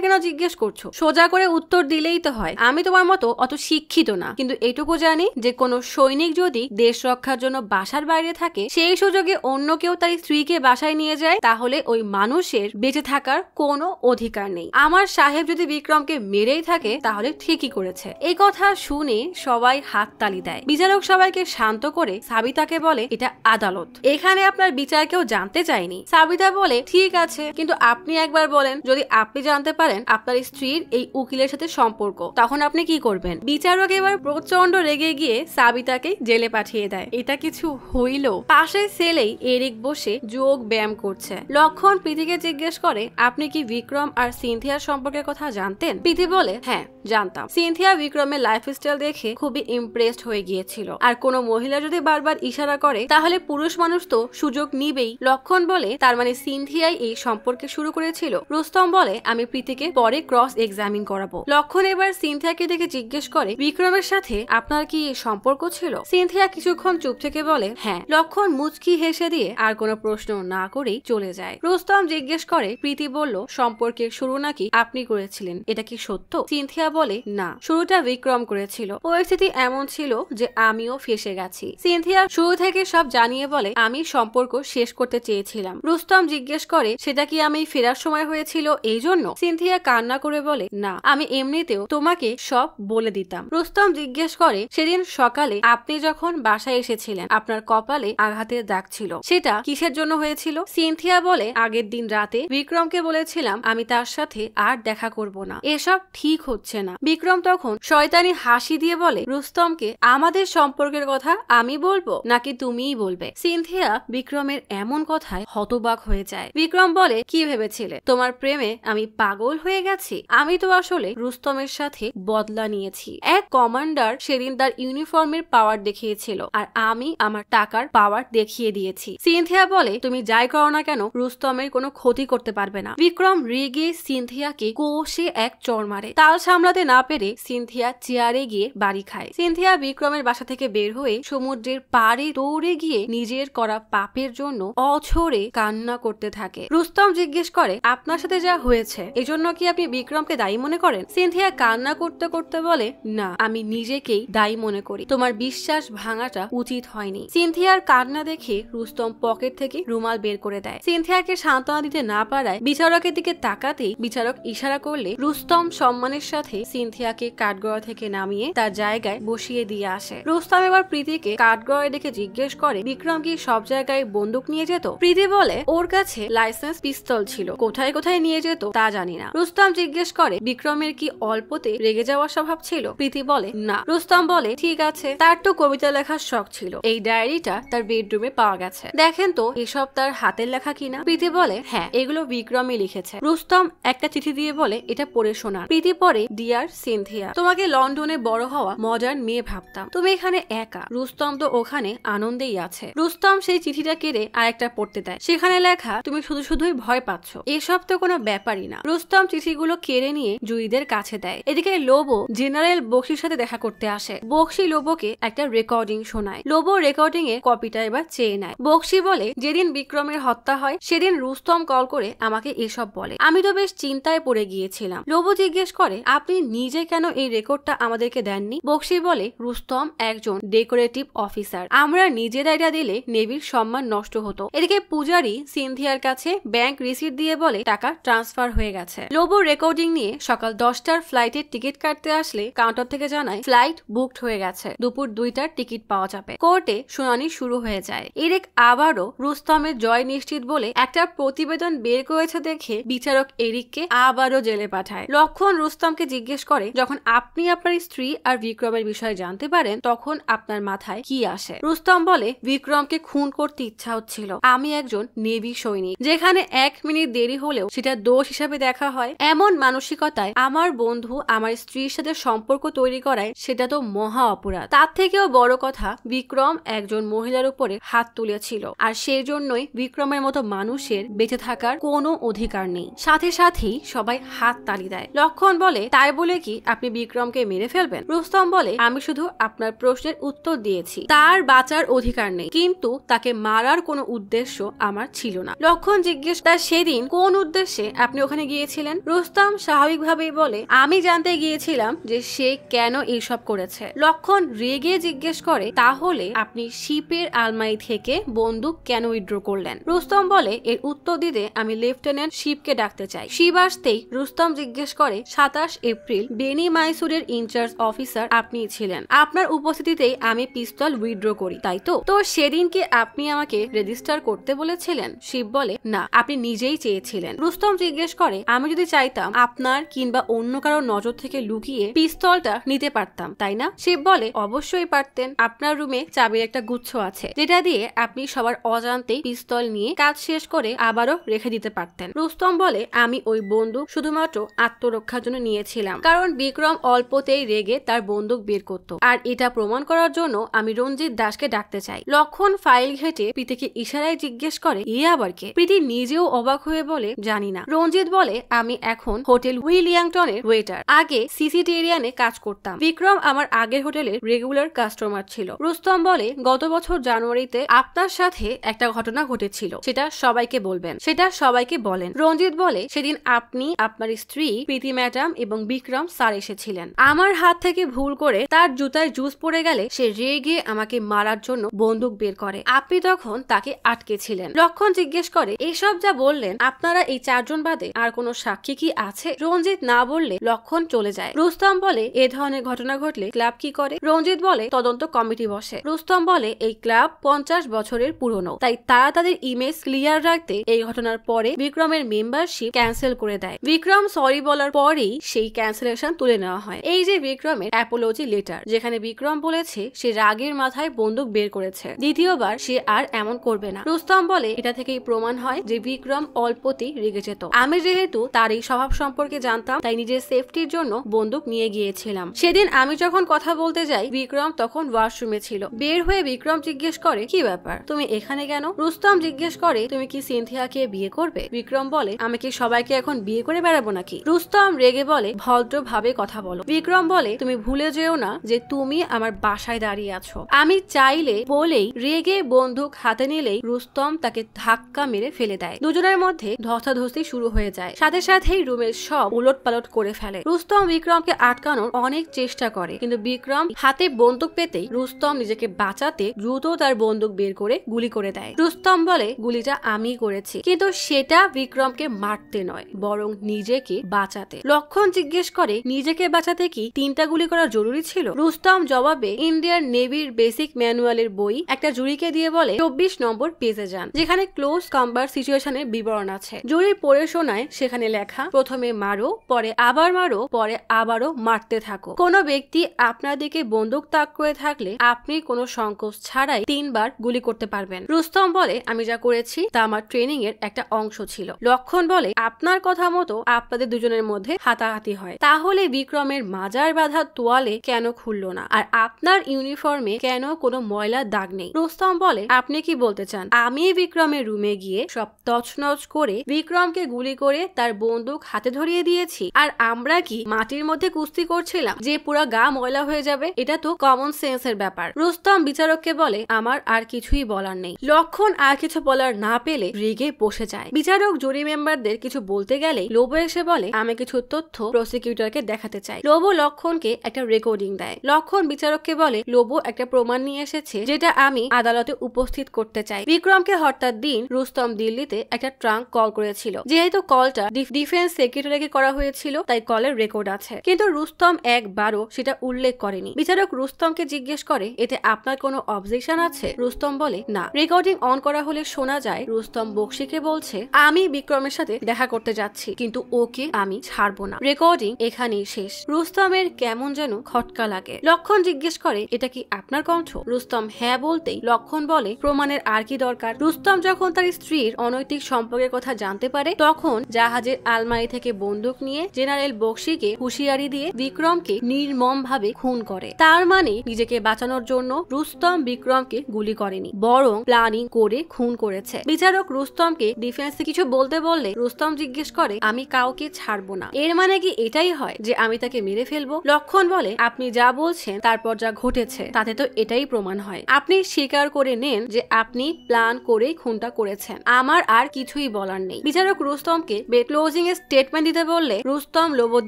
কেন জিজ্ঞেস করছো? সোজা করে উত্তর দিলেই তো হয়। আমি তোমার মতো অত শিক্ষিত না, কিন্তু এটুকু জানি যে কোনো সৈনিক যদি দেশ রক্ষার জন্য বাসার বাইরে থাকে সেই সুযোগে অন্য কেউ তার স্ত্রীকে বাসায় নিয়ে যায় তাহলে ওই মানুষের বেঁচে থাকার কোনো অধিকার নেই। আমার সাহেব যদি বিক্রমকে মেরেই থাকে তাহলে ঠিকই করেছে। এই কথা শুনে সবাই হাততালি দেয়। বিচারক সবাইকে শান্ত করে সাবিতাকে বলে এটা আদালত, এখানে আপনার বিচার কেউ জানতে চায়নি। সাবিতা বলে ঠিক আছে, কিন্তু আপনি একবার বলেন যদি আপনি জানতে পারেন আপনার স্ত্রীর এই উকিলের সাথে সম্পর্ক তখন আপনি কি করবেন? বিচারক এবার প্রচন্ড রেগে গিয়ে সাবিতাকে জেলে পাঠিয়ে দেয়। এটা কিছু হইল? পাশের সেলেই এরিক বসে যোগ ব্যায়াম করছে। লক্ষণ প্রীতিকে জিজ্ঞেস করে আপনি কি বিক্রম আর সিনথিয়ার সম্পর্কের কথা জানতেন? প্রীতি বলে হ্যাঁ জানতাম। সিনথিয়া বিক্রমের লাইফস্টাইল দেখে খুবই ইমপ্রেসড হয়ে গিয়েছিল, আর কোনো মহিলা যদি বারবার ইশারা করে তাহলে পুরুষ মানুষ তো সুযোগ নিবেই। লক্ষণ বলে তার মানে সিনথিয়াই এই সম্পর্কে শুরু করেছিল। রুস্তম বলে আমি প্রীতিকে পরে ক্রস এক্সামিন করাবো। লক্ষণ এবার সিনথিয়াকে দেখে জিজ্ঞেস করে বিক্রমের সাথে আপনার কি সম্পর্ক ছিল? সিনথিয়া কিছুক্ষণ চুপ থেকে বলে হ্যাঁ। লক্ষণ মুচকি হেসে দিয়ে আর কোনো প্রশ্ন না করেই চলে যায়। রুস্তম জিজ্ঞেস করে প্রীতি বলল সম্পর্কের শুরু নাকি আপনি করেছিলেন, এটা কি সত্য? সিনথিয়া বলে না, শুরুটা বিক্রম করেছিল। পরিস্থিতি এমন ছিল যে আমিও ফেসে গেছি। সিনথিয়া শুরু থেকে সব জানিয়ে বলে আমি সম্পর্ক শেষ করতে চেয়েছিলাম। রুস্তম জিজ্ঞেস করে সেটা কি আমি ফেরার সময় হয়েছিল এই জন্য? সিনথিয়া কান্না করে বলে না, আমি এমনিতেও তোমাকে সব বলে দিতাম। রুস্তম জিজ্ঞেস করে সেদিন সকালে আপনি যখন বাসায় এসেছিলেন আপনার কপালে আঘাতের দাগ ছিল, সেটা কিসের জন্য হয়েছিল? সিনথিয়া বলে আগের দিন রাতে বিক্রমকে বলেছিলাম আমি তার সাথে আর দেখা করব না, এসব ঠিক হচ্ছে না। বিক্রম তখন শয়তানি হাসি দিয়ে বলে রুস্তমকে আমাদের সম্পর্কের কথা আমি বলবো নাকি তুমিই বলবে? সিনথিয়া বিক্রমের এমন কথায় হতবাক হয়ে যায়। বিক্রম বলে কি ভেবেছিলে তোমার প্রেমে আমি পাগল হয়ে গেছি? আমি তো আসলে রুস্তমের সাথে বদলা নিয়েছি। এক কমান্ডার সেদিন তার ইউনিফর্মের পাওয়ার দেখিয়েছিল আর আমি আমার টাকার পাওয়ার দেখিয়ে দিয়েছি। সিনথিয়া বলে তুমি যাই করো না কেন রুস্তমের কোনো ক্ষতি করতে পারবে না। বিক্রম রেগে সিনথিয়াকে কষে এক চড় মারে। তাল সামলাতে না পেরে সিনথিয়া চেয়ারে গিয়ে বাড়ি খায়। সিনথিয়া বিক্রমের বাসা থেকে বের হয়ে সমুদ্রের পাড়ে দৌড়ে গিয়ে নিজের করা পাপের জন্য অঝরে কান্না করতে থাকে। রুস্তম জিজ্ঞেস করে, আপনার সাথে যা হয়েছে এজন্য কি আপনি বিক্রমকে দায়ী মনে করেন? সিনথিয়া কান্না করতে করতে বলে, না, আমি নিজেকেই দায়ী মনে করি। তোমার বিশ্বাস ভাঙাটা উচিত হয়নি। সিনথিয়ার কান্না দেখে রুস্তম পকেট থেকে রুমাল বের করে দেয়। সিনথিয়াকে সান্ত্বনা দিতে না পারায় বিচারকের দিকে তাকাতেই বিচারক ইশারা করলে রুস্তম সম্মানের সাথে সিনথিয়াকে কাঠগড়া থেকে নামিয়ে তার জায়গায় বসিয়ে দিয়ে আসে। রুস্তম এবার প্রীতিকে কাঠগড়ায় দেখে জিজ্ঞেস করে, বিক্রম কি সব জায়গায় বন্দুক নিয়ে যেত? প্রীতি বলে, ওর কাছে লাইসেন্স পিস্তল ছিল, কোথায় কোথায় নিয়ে যেত তা জানি না। রুস্তম জিজ্ঞেস করে, বিক্রমের কি অল্পতে রেগে যাওয়ার স্বভাব ছিল? প্রীতি বলে, না। রুস্তম বলে, ঠিক আছে, তার তো কবিতা লেখার শখ ছিল, এই ডায়েরিটা তার বেডরুমে পাওয়া গেছে, দেখেন তো এসব তার হাতের লেখা কিনা? প্রীতি বলে, হ্যাঁ, এগুলো বিক্রমই লিখেছে। রুস্তম একটা চিঠি দিয়ে বলে, এটা পড়ে শোনার। প্রীতি পড়ে, ডিয়ার সিনথিয়া, তোমাকে লন্ডনে বড় হওয়া মজার মেয়ে ভাবতাম, তুমি এখানে একা, রুস্তম তো ওখানে আনন্দেই আছে। রুস্তম সেই চিঠিটা কেড়ে আরেকটা পড়তে দেয়, সেখানে লেখা, তুমি শুধু শুধুই ভয় পাচ্ছ, এসব তো কোনো ব্যাপারই না। রুস্তম চিঠিগুলো কেড়ে নিয়ে জুইদের কাছে দেয়। এদিকে লোবো জেনারেল বক্সির সাথে দেখা করতে আসে। বক্সি লোবোকে একটা রেকর্ডিং শোনায়। লোবো রেকর্ডিং এ কপিটা এবার চেয়ে নেয়। বক্সি বলে, যেদিন বিক্রমের হত্যা হয় সেদিন রুস্তম কল করে আমাকে এসব বলে, আমি তো বেশ চিন্তায় পড়ে গিয়েছিলাম। লোবো জিজ্ঞেস করে, আপনি নিজে কেন এই রেকর্ডটা আমাদেরকে দেননি? বক্সি বলে, রুস্তম একজন ডেকোরেটিভ অফিসার, আমরা নিজেরা এটা দিলে নেভির সম্মান নষ্ট হতো। এদিকে পূজারি সিনথিয়ার কাছে ব্যাংক রিসিট দিয়ে বলে টাকা ট্রান্সফার হয়ে গেছে। লোবো রেকর্ডিং নিয়ে সকাল 10টার ফ্লাইটের টিকিট কাটতে আসলে কাউন্টার থেকে জানায় ফ্লাইট বুকড হয়ে গেছে, দুপুর 2টার টিকিট পাওয়া যাবে। কোর্টে শুনানি শুরু হয়ে যায়। এরিক আবারও রুস্তমের জয় নিশ্চিত বলে একটা প্রতিবেদন বের করেছে দেখে বিচারক এরিককে আবারও জেলে পাঠায়। লক্ষণ রুস্তমকে জিজ্ঞেস করে, যখন আপনি আপনার স্ত্রী আর বিক্রমের বিষয়ে জানতে পারেন তখন আপনার মাথায় কি আসে? রুস্তম বলে, বিক্রমকে খুন করতে ইচ্ছা হচ্ছিল, আমি একজন নেভি সৈনিক, যেখানে 1 মিনিট দেরি হলেও সেটা দোষ হিসাবে দেখা হয়, এমন মানসিকতায় আমার বন্ধু আমার স্ত্রীর সাথে সম্পর্ক তৈরি করায় সেটা তো মহা অপরাধ। তার থেকেও বড় কথা, বিক্রম একজন মহিলার উপরে হাত তুলেছিল, আর সেই জন্যই বিক্রমের মতো মানুষের বেঁচে থাকার কোনো অধিকার নেই। সাথে সাথেই সবাই হাত তালি দেয়। লক্ষণ বলে, তাই বলে কি আপনি বিক্রমকে মেরে ফেলবেন? রুস্তম বলে, আমি শুধু আপনার প্রশ্নের উত্তর দিয়েছি, তার বাঁচার অধিকার নেই, কিন্তু তাকে মারার কোনো উদ্দেশ্য আমার ছিল না। লক্ষণ জিজ্ঞেস, তা সেদিন কোন উদ্দেশ্যে আপনি ওখানে গিয়েছিলেন? রুস্তম স্বাভাবিকভাবেই বলে, আমি জানতে গিয়েছিলাম যে সে কেন এইসব করেছে। লক্ষণ রেগে জিজ্ঞেস করে, তাহলে আপনি শিপের আলমারি থেকে বন্দুক কেন উইথড্র করলেন? রুস্তম বলে, এর উত্তর দিতে আমি লেফটেন্যান্ট শিপকে ডাকতে চাই। শিব আসতেই রুস্তম জিজ্ঞেস করে, 27 এপ্রিল বেনি মাইসুরের ইনচার্জ অফিসার আপনিই ছিলেন, আপনার উপস্থিতিতেই আমি পিস্তল উইথড্র করি, তাই তো? তো সেদিন কি আপনি আমাকে রেজিস্টার করতে বলেছিলেন? শিব বলে, না, আপনি নিজেই চেয়েছিলেন। রুস্তম জিজ্ঞেস করে, আমি যদি চাইতাম আপনার কিংবা অন্য কারো নজর থেকে লুকিয়ে পিস্তলটা নিতে পারতাম, তাই না? শিব বলে, অবশ্যই পারতেন, আপনার রুমে চাবির একটা গুচ্ছ আছে, যেটা দিয়ে আপনি সবার অজান্তেই পিস্তল নিয়ে কাজ শেষ করে আবারও রেখে দিতে পারতেন। রুস্তম বলে, আমি ওই বন্দুক শুধুমাত্র আত্মরক্ষার জন্য নিয়েছিলাম, কারণ বিক্রম অল্পতেই রেগে তার বন্দুক বের করত, আর এটা প্রমাণ করার জন্য আমি রঞ্জিত দাসকে ডাকতে চাই। লক্ষণ ফাইল ঘেটে প্রীতিকে ইশারায় জিজ্ঞেস করে, এ আবার কে? প্রীতি নিজেও অবাক হয়ে বলে, জানি না। রঞ্জিত বলে, আমি এখন হোটেল উইলিয়াংটনের ওয়েটার, আগে সিসিটেরিয়ানে কাজ করতাম, বিক্রম আমার আগের হোটেলের রেগুলার কাস্টমার ছিল। রুস্তম বলে, গত বছর জানুয়ারিতে আপনার সাথে একটা ঘটনা ঘটেছিল, সেটা সবাইকে বলবেন, সেটা সবাইকে বলেন। রঞ্জিত বলে, সেদিন আপনি, আপনার স্ত্রী প্রীতি ম্যাডাম এবং বিক্রম স্যার এসেছিলেন, আমার হাত থেকে ভুল করে তার জুতায় জুস পড়ে গেলে সে রেগে আমাকে মারার জন্য বন্দুক বের করে, আপনি তখন তাকে আটকেছিলেন। লক্ষণ জিজ্ঞেস করে, এসব যা বললেন আপনারা এই 4 জন বাদে আর কোনো সাক্ষী কি আছে? রঞ্জিত না বললে লক্ষণ চলে যায়। রুস্তম বলে, এ ধরনের ঘটনা ঘটলে ক্লাব কি করে? রঞ্জিত বলে, তদন্ত কমিটি বসে। রুস্তম বলে, এই ক্লাব 50 বছরের পুরনো, তাই তারা তাদের ইমেজ ক্লিয়ার রাখতে এই ঘটনার পরে বিক্রমের মেম্বারশিপ ক্যান্সেল করে দেয়। বিক্রম সরি বলার পরেই সেই ক্যান্সেলেশন তুলে নেওয়া হয়। এই যে বিক্রমের অ্যাপোলজি লেটার, যেখানে বিক্রম বলেছে সে রাগের মাথায় বন্দুক বের করেছে, দ্বিতীয়বার সে আর এমন করবে না। রুস্তম বলে, এটা থেকেই প্রমাণ হয় যে বিক্রম অল্পতেই রেগে যেত, আমি যেহেতু তার এই স্বভাব সম্পর্কে জানতাম তাই নিজের সেফটির জন্য বন্দুক নিয়ে গিয়েছিলাম। সেদিন আমি যখন কথা বলতে যাই বিক্রম তখন ওয়াশরুমে ছিল, বের হয়ে বিক্রম জিজ্ঞেস করে, কি ব্যাপার, তুমি এখানে কেন? রুস্তম জিজ্ঞেস করে, তুমি কি সিনথিয়াকে বিয়ে করবে? বিক্রম বলে, আমি কি সবাইকে এখন বিয়ে করে বেড়াবো নাকি? রুস্তম রেগে বলে, ভদ্রভাবে কথা বলো। বিক্রম বলে, তুমি ভুলে যেও না যে তুমি তুমি আমার বাসায় দাঁড়িয়ে আছো। আমি চাইলে বলেই রেগে বন্দুক হাতে নিলেই রুস্তম তাকে ধাক্কা মেরে ফেলে দেয়। দুজনের মধ্যে ধস্তাধস্তি শুরু হয়ে যায়। সাথে সাথেই রুমের সব উলট পালট করে ফেলে। রুস্তম বিক্রমকে আটকানোর অনেক চেষ্টা করে, কিন্তু বিক্রম হাতে বন্দুক পেতেই রুস্তম নিজেকে বাঁচাতে দ্রুত তার বন্দুক বের করে গুলি করে দেয়। রুস্তম বলে গুলিটা আমি করেছি, কিন্তু সেটা বিক্রমকে মারতে নয়, বরং নিজেকে বাঁচাতে। লক্ষণ জিজ্ঞেস করে নিজেকে বাঁচাতে কি 3টা গুলি করা জরুরি ছিল? রুস্তম জবাবে ইন্ডিয়ান নেভির বেসিক ম্যানুয়ালের বই একটা জুরিকে দিয়ে বলে 24 নম্বর পেজে যান, যেখানে ক্লোজ কম্বার সিচুয়েশনের বিবরণ আছে। জুরি পড়ে শোনায় সেখানে লেখা, প্রথমে মারো, পরে আবার মারো, পরে আবারও মারতে থাকো। কোনো ব্যক্তি আপনার দিকে বন্দুক তাক করে থাকলে আপনি কোনো সংকোচ ছাড়াই 3 বার গুলি করতে পারবেন। রুস্তম বলে আমি যা করেছি তা আমার ট্রেনিং এর একটা অংশ ছিল। লক্ষণ বলে আপনার কথা মতো আপনাদের দুজনের মধ্যে হাতাহাতি হয়, তাহলে বিক্রমের মাজার বাঁধা তোয়ালে কেন খুললো না? আর আপনার ইউনিফর্মে কেন কোনো ময়লার দাগ নেই? রুস্তম বলে আপনি কি বলতে চান আমি বিক্রমের রুমে গিয়ে সব তছনছ করে বিক্রমকে গুলি করে তার বন্দুক হাতে ধরিয়ে দিয়েছি, আর আমরা কি মাটির মধ্যে কুস্তি করছিলাম যে পুরো গা ময়লা হয়ে যাবে? এটা তো কমন সেন্সের ব্যাপার। রুস্তম বিচারককে বলে আমার আর কিছুই বলার নেই। লক্ষণ আর কিছু বলার না পেলে রেগে বসে যায়। বিচারক জুরি মেম্বারদের কিছু বলতে গেলেই লোবো এসে বলে আমি কিছু তথ্য প্রসিকিউটরকে দেখাতে চাই। লোবো লক্ষণকে একটা রেকর্ডিং দেয়। লক্ষণ বিচারককে বলে লোবো একটা প্রমাণ নিয়ে এসেছে যেটা আমি আদালতে উপস্থিত করতে চাই। বিক্রমকে হত্যার দিন রুস্তম দিল্লিতে একটা ট্রাঙ্ক কল করেছিল। যেহেতু কলটা ডিফেন্স সেক্রেটারিকে করা হয়েছিল তাই কলের রেকর্ড আছে, কিন্তু রুস্তম একবারও সেটা উল্লেখ করেনি। বিচারক রুস্তমকে জিজ্ঞেস করে এতে আপনার কোনো অবজেকশন আছে? রুস্তম বলে না। রেকর্ডিং অন করা হলে শোনা যায় রুস্তম বক্সিকে বলছে আমি বিক্রমের সাথে দেখা করতে যাচ্ছি, কিন্তু ওকে আমি ছাড়বো না। রেকর্ডিং এখানেই শেষ। রুস্তমের কেমন যেন খটকা লাগে। লক্ষণ জিজ্ঞেস করে এটা কি আপনার কণ্ঠ? রুস্তম হ্যাঁ বলতেই লক্ষণ বলে প্রমাণের আর কি দরকার? রুস্তম যখন তার স্ত্রীর অনৈতিক সম্পর্কের কথা জানতে পারে তখন জাহাজের আলমারি থেকে বন্দুক নিয়ে জেনারেল বক্সিকে হুঁশিয়ারি দিয়ে বিক্রমকে নির্মম ভাবে খুন করে। তার মানে নিজেকে বাঁচানোর জন্য রুস্তম বিক্রমকে গুলি করেনি, বরং প্ল্যানিং করে খুন করেছে। বিচারক রুস্তমকে ডিফেন্সে কিছু বলতে বললে রুস্তম জিজ্ঞেস করে আমি কাউকে ছাড়বো না, এর মানে কি এটাই হয় যে আমি তাকে মেরে ফেলবো? লক্ষণ বলে আপনি যা বলছেন তারপর যা ঘটেছে তাতে তো এটাই প্রমাণ হয়। আপনি স্বীকার করে নেন যে আপনি প্ল্যান করেই খুনটা করেছেন। আমার আর কিছুই বলার নেই। বিচারক রুস্তমকে ক্লোজিং এ স্টেটমেন্ট দিতে বললে রুস্তম লোবোর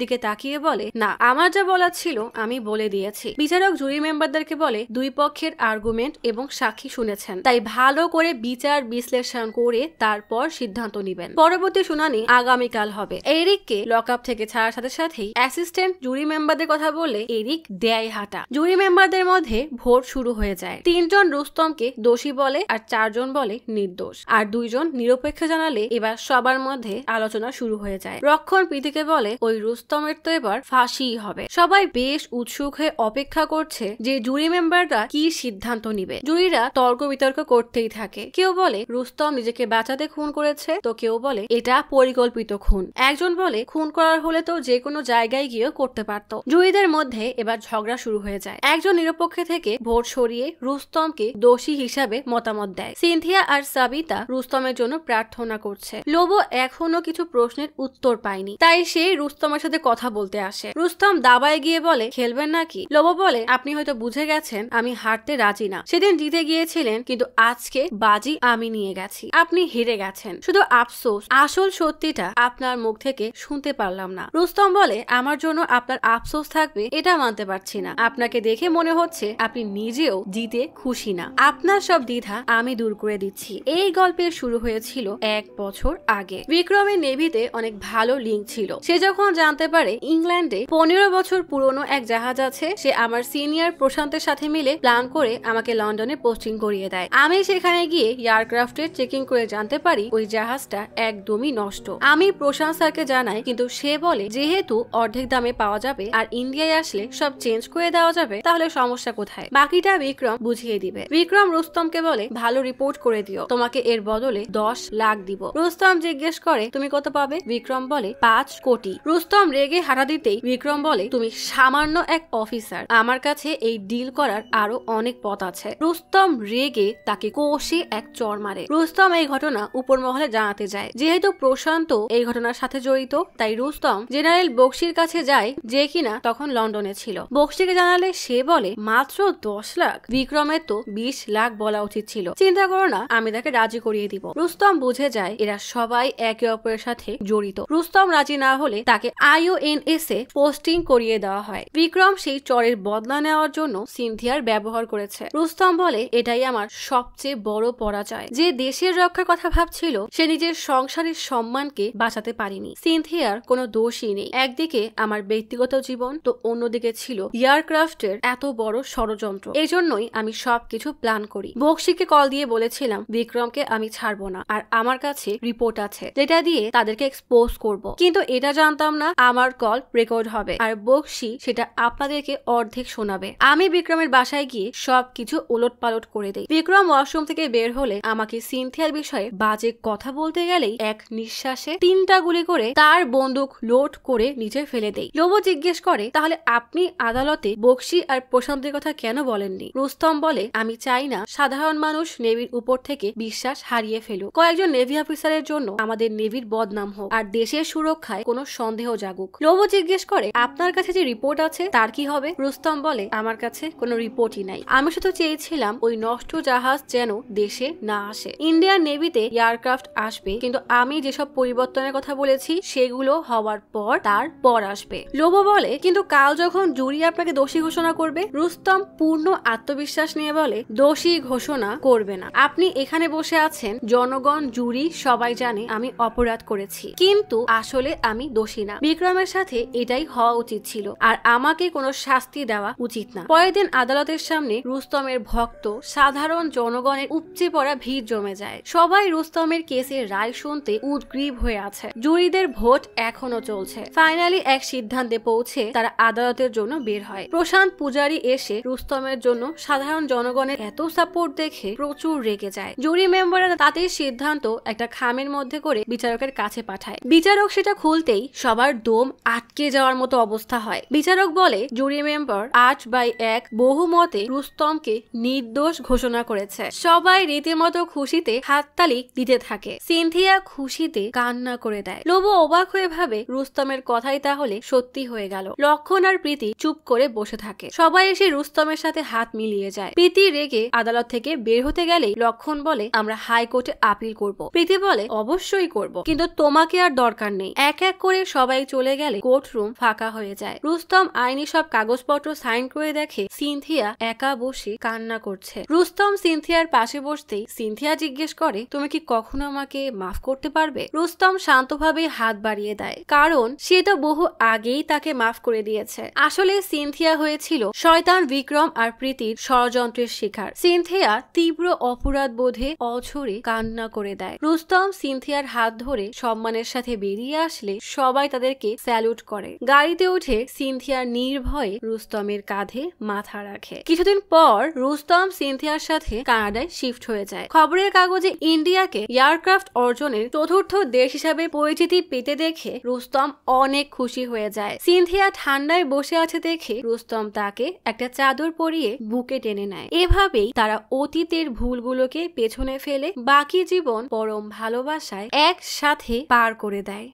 দিকে তাকিয়ে বলে না, আমার যা বলার ছিল আমি বলে দিয়েছি। বিচারক জুরি মেম্বারদেরকে বলে দুই পক্ষের আর্গুমেন্ট এবং সাক্ষী শুনেছেন, তাই ভালো করে বিচার বিশ্লেষণ করে তারপর সিদ্ধান্ত নেবেন। পরবর্তী শুনানি আগামীকাল হবে। এরিককে লকআপ থেকে ছাড়ার সাথে সাথেই অ্যাসিস্ট্যান্ট জুরি মেম্বারদের কথা বলে এরিক দেয় হাঁটা। জুরি মেম্বারদের মধ্যে ভোট শুরু হয়ে যায়। 3 জন রুস্তমকে দোষী বলে আর 4 জন বলে নির্দোষ, আর 2 জন নিরপেক্ষ জানালে এবার সবার মধ্যে আলোচনা শুরু হয়ে যায়। রক্ষণ প্রীতিকে বলে ওই রুস্তমের তো এবার ফাঁসি হবে। সবাই বেশ উৎসুক হয়ে অপেক্ষা করছে যে জুরি মেম্বাররা কি সিদ্ধান্ত নিবে। জুরিরা তর্ক বিতর্ক করতেই থাকে। কেউ বলে রুস্তম নিজেকে বাঁচাতে খুন করেছে, তো কেউ বলে এটা পরিকল্পিত খুন। একজন বলে খুন করার হলে তো যে কোনো জায়গায় গিয়েও করতে পারত। জুরিদের মধ্যে এবার ঝগড়া শুরু হয়ে যায়। একজন নিরপেক্ষ থেকে ভোট সরিয়ে রুস্তমকে দোষী হিসাবে মতামত দেয়। সিনথিয়া আর সাবিতা রুস্তমের জন্য প্রার্থনা করছে। লোবো এখনো কিছু প্রশ্নের উত্তর পায়নি, তাই সে রুস্তমের সাথে কথা বলতে আসে। রুস্তম দাবায় গিয়ে বলে খেলবেন নাকি? লোবো বলে আপনি হয়তো বুঝে গেছেন আমি হারতে রাজি না। সেদিন জিতে গিয়েছিলেন, কিন্তু আজকে বাজি আমি নিয়ে গেছি। আপনি হেরে গেছেন, শুধু আফসোস আসল সত্যিটা আপনার মুখ থেকে শুনতে পারলাম না। রুস্তম বলে আমার জন্য আপনার আফসোস থাকবে এটা মানতে পারছি না। আপনাকে দেখে মনে হচ্ছে আপনি নিজেও জিতে খুশি না। আপনার সব দ্বিধা আমি দূর করে দিচ্ছি। এই গল্পের শুরু হয়েছিল 1 বছর আগে। বিক্রমের নেভিতে অনেক ভালো লিঙ্ক ছিল। সে যখন জানতে পারে ইংল্যান্ডে 15 বছর পুরনো এক জাহাজ আছে, সে আমার সিনিয়র প্রশান্তের সাথে মিলে প্ল্যান করে আমাকে লন্ডনে পোস্টিং করিয়ে দেয়। আমি সেখানে গিয়ে এয়ারক্রাফটের চেকিং করে জানতে পারি ওই জাহাজটা একদমই নষ্ট। আমি প্রশান্ত স্যারকে জানাই, কিন্তু সে বলে যেহেতু অর্ধেক দামে পাওয়া যাবে আর ইন্ডিয়ায় আসলে সব চেঞ্জ করে দেওয়া যাবে, তাহলে সমস্যা কোথায়? বাকিটা বিক্রম বুঝিয়ে দিবে। বিক্রম রুস্তমকে বলে ভালো রিপোর্ট করে দিও, তোমাকে এর বদলে 10 লাখ দিব। রুস্তম জিজ্ঞেস করে তুমি কত পাবে? বিক্রম বলে 5 কোটি। রুস্তম রেগে হাঁটা দিতেই বিক্রম বলে তুমি সামান্য এক অফিসার, আমার কাছে এই ডিল করার আরো অনেক পথ আছে। রুস্তম রেগে তাকে কষে এক চড় মারে। রুস্তম এই ঘটনা উপর মহলে জানাতে যায়। যেহেতু প্রশান্ত প্রশান্ত এই ঘটনার সাথে জড়িত। তাই রুস্তম জেনারেল বক্সির কাছে যায়, যে কিনা তখন লন্ডনে ছিল। বক্সিকে জানালে সে বলে, মাত্র 10 লাখ? বিক্রমের তো 20 লাখ বলা উচিত ছিল। চিন্তা করো না, আমি তাকে রাজি করিয়ে দিব। রুস্তম বুঝে যায় এরা সবাই একে অপরের সাথে জড়িত। রুস্তম রাজি না হলে তাকে IONS এ পোস্টিং করিয়ে দেওয়া হয়। বিক্রম সেই চরের বদলা নেওয়ার জন্য সিনথিয়ার ব্যবহার করেছে। রুস্তম বলে, এটাই আমার সবচেয়ে বড় পরাজয়। যে দেশের রক্ষার কথা ভাবছিল সে নিজের সংসারের সম্মানকে বাঁচাতে পারেনি। সিনথিয়ার কোনো দোষই নেই। একদিকে আমার ব্যক্তিগত জীবন, তো অন্যদিকে ছিল এয়ারক্রাফটের এত বড় ষড়যন্ত্র। এই জন্যই আমি সবকিছু প্ল্যান করি। বক্সিকে কল দিয়ে বলেছিলাম বিক্রমকে আমি ছাড়বো না, আর আমার কাছে রিপোর্ট আছে যেটা দিয়ে তাদেরকে এক্সপোজ করব। কিন্তু এটা জানতাম না আমার কল রেকর্ড হবে, আর বক্সি সেটা আপনাদেরকে অর্ধেক শোনাবে। আমি বিক্রমের বাসায় গিয়ে সবকিছু ওলটপালট করে দেই। বিক্রম ওয়াশরুম থেকে বের হলে আমাকে সিনথিয়ার বিষয়ে বাজে কথা বলতে গেলেই এক নিঃশ্বাসে 3টা গুলি করে তার বন্দুক লোড করে নিচে ফেলে দেই। লোবো জিজ্ঞেস করে, তাহলে আপনি আদালতে বক্সি আর প্রশান্তের কথা কেন বলেননি? রুস্তম বলে, আমি চাই না সাধারণ মানুষ নেভির উপর থেকে বিশ্বাস হারিয়ে ফেলুক। কয়েকজন নেভি অফিসারের জন্য আমাদের নেভির বদনাম হোক, আর দেশের সুরক্ষায় কোনো সন্দেহ জাগুক। লোবো জিজ্ঞেস করে, আপনার কাছে যে রিপোর্ট আছে তার কি হবে? রুস্তম বলে, আমার কাছে কোনো রিপোর্টই নাই। আমি শুধু চেয়েছিলাম ওই নষ্ট জাহাজ যেন দেশে না আসে। ইন্ডিয়ান নেভিতে এয়ারক্রাফট আসবে, কিন্তু আমি যেসব পরিবর্তনের কথা বলেছি সেগুলো হওয়ার পর তারপর আসবে। লোবো বলে, কিন্তু কাল যখন জুরি আপনাকে দোষী ঘোষণা করবে? রুস্তম পূর্ণ আত্মবিশ্বাস নিয়ে বলে, দোষী ঘোষণা করবে না। আপনি এখানে বসে আছেন, জনগণ, জুরি সবাই জানে আমি অপরাধ করেছি, কিন্তু আসলে আমি দোষী না। বিক্রমের সাথে এটাই হওয়া উচিত ছিল, আর আমাকে কোনো শাস্তি দেওয়া উচিত না। পরের দিন আদালতের সামনে রুস্তমের ভক্ত সাধারণ জনগণের উপচে পড়া ভিড় জমে যায়। সবাই রুস্তমের কেসের রায় শুনতে উদ্গ্রীব হয়ে আছে। জুরিদের ভোট এখনো চলছে। ফাইনালি এক সিদ্ধান্তে পৌঁছে তারা আদালতের জন্য বের হয়। প্রশান্ত পূজারী এসে রুস্তমের জন্য সাধারণ জনগণের এত সাপোর্ট দেখে প্রচুর রেগে যায়। জুরি মেম্বাররা তাদের সিদ্ধান্ত একটা খামের মধ্যে করে বিচারকের কাছে পাঠায়। বিচারক সেটা খুলতেই সবার দম আটকে যাওয়ার মতো অবস্থা হয়। বিচারক বলে, জুরি মেম্বার 8/1 বহুমতে রুস্তমকে নির্দোষ ঘোষণা করেছে। সবাই রীতিমতো খুশিতে হাততালি দিতে থাকে। সিনথিয়া খুশিতে কান্না করে দেয়। লোবো অবাক হয়ে ভাবে, রুস্তমের কথাই তাহলে সত্যি হয়ে গেল। লক্ষণ আর প্রীতি চুপ করে বসে থাকে। সবাই এসে রুস্তমের সাথে হাত মিলিয়ে যায়। প্রীতি রেগে আদালত থেকে বের হতে গেলেই লক্ষণ বলে, আমরা হাইকোর্টে আপিল করব। প্রীতি বলে, অবশ্যই করব, কিন্তু তোমাকে আর দরকার নেই। এক এক করে সবাই চলে গেলে কোর্টরুম ফাঁকা হয়ে যায়। রুস্তম আইনি সব কাগজপত্র সাইন করে দেখে সিনথিয়া একা বসে কান্না করছে। রুস্তম সিনথিয়ার পাশে বসতেই সিনথিয়া জিজ্ঞেস করে, তুমি কি কখনো আমাকে মাফ করতে পারবে? রুস্তম শান্তভাবে হাত বাড়িয়ে দেয়, কারণ সে তো বহু আগেই তাকে মাফ করে দিয়েছে। আসলে সিনথিয়া হয়েছিল শয়তান বিক্রম আর প্রীতির ষড়যন্ত্রের শিকার। সিনথিয়া তীব্র অপরাধ বোধে অঝরে কান্না করে দেয়। রুস্তম সিনথিয়ার হাত ধরে সম্মানের সাথে বেরিয়ে আসলে সবাই তাদেরকে স্যালুট করে। গাড়িতে উঠে সিনথিয়া নির্ভয়ে রুস্তমের কাঁধে মাথা রাখে। কিছুদিন পর রুস্তম সিনথিয়ার সাথে কানাডায় শিফট হয়ে যায়। খবরের কাগজে ইন্ডিয়াকে এয়ারক্রাফট অর্জনের চতুর্থ দেশ হিসাবে পরিচিতি পেতে দেখে রুস্তম অনেক খুশি হয়ে যায়। সিনথিয়া ঠান্ডায় বসে আছে দেখে রুস্তম তাকে একটা চাদর পরিয়ে বুকে টেনে নেয়। এভাবেই তারা অতীতের ভুলগুলোকে পেছনে ফেলে বাকি জীবন পরম ভালোবাসায় একসাথে পার করে দেয়।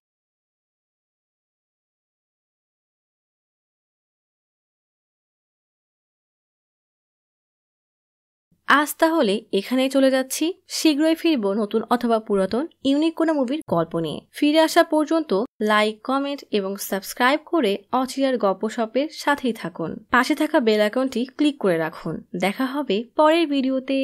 আজ তাহলে এখানেই চলে যাচ্ছি। শীঘ্রই ফিরবো নতুন অথবা পুরাতন ইউনিক কোনো মুভির গল্প নিয়ে। ফিরে আসা পর্যন্ত লাইক, কমেন্ট এবং সাবস্ক্রাইব করে অচিরার গপ্পসপের সাথেই থাকুন। পাশে থাকা বেল আইকনটি ক্লিক করে রাখুন। দেখা হবে পরের ভিডিওতে।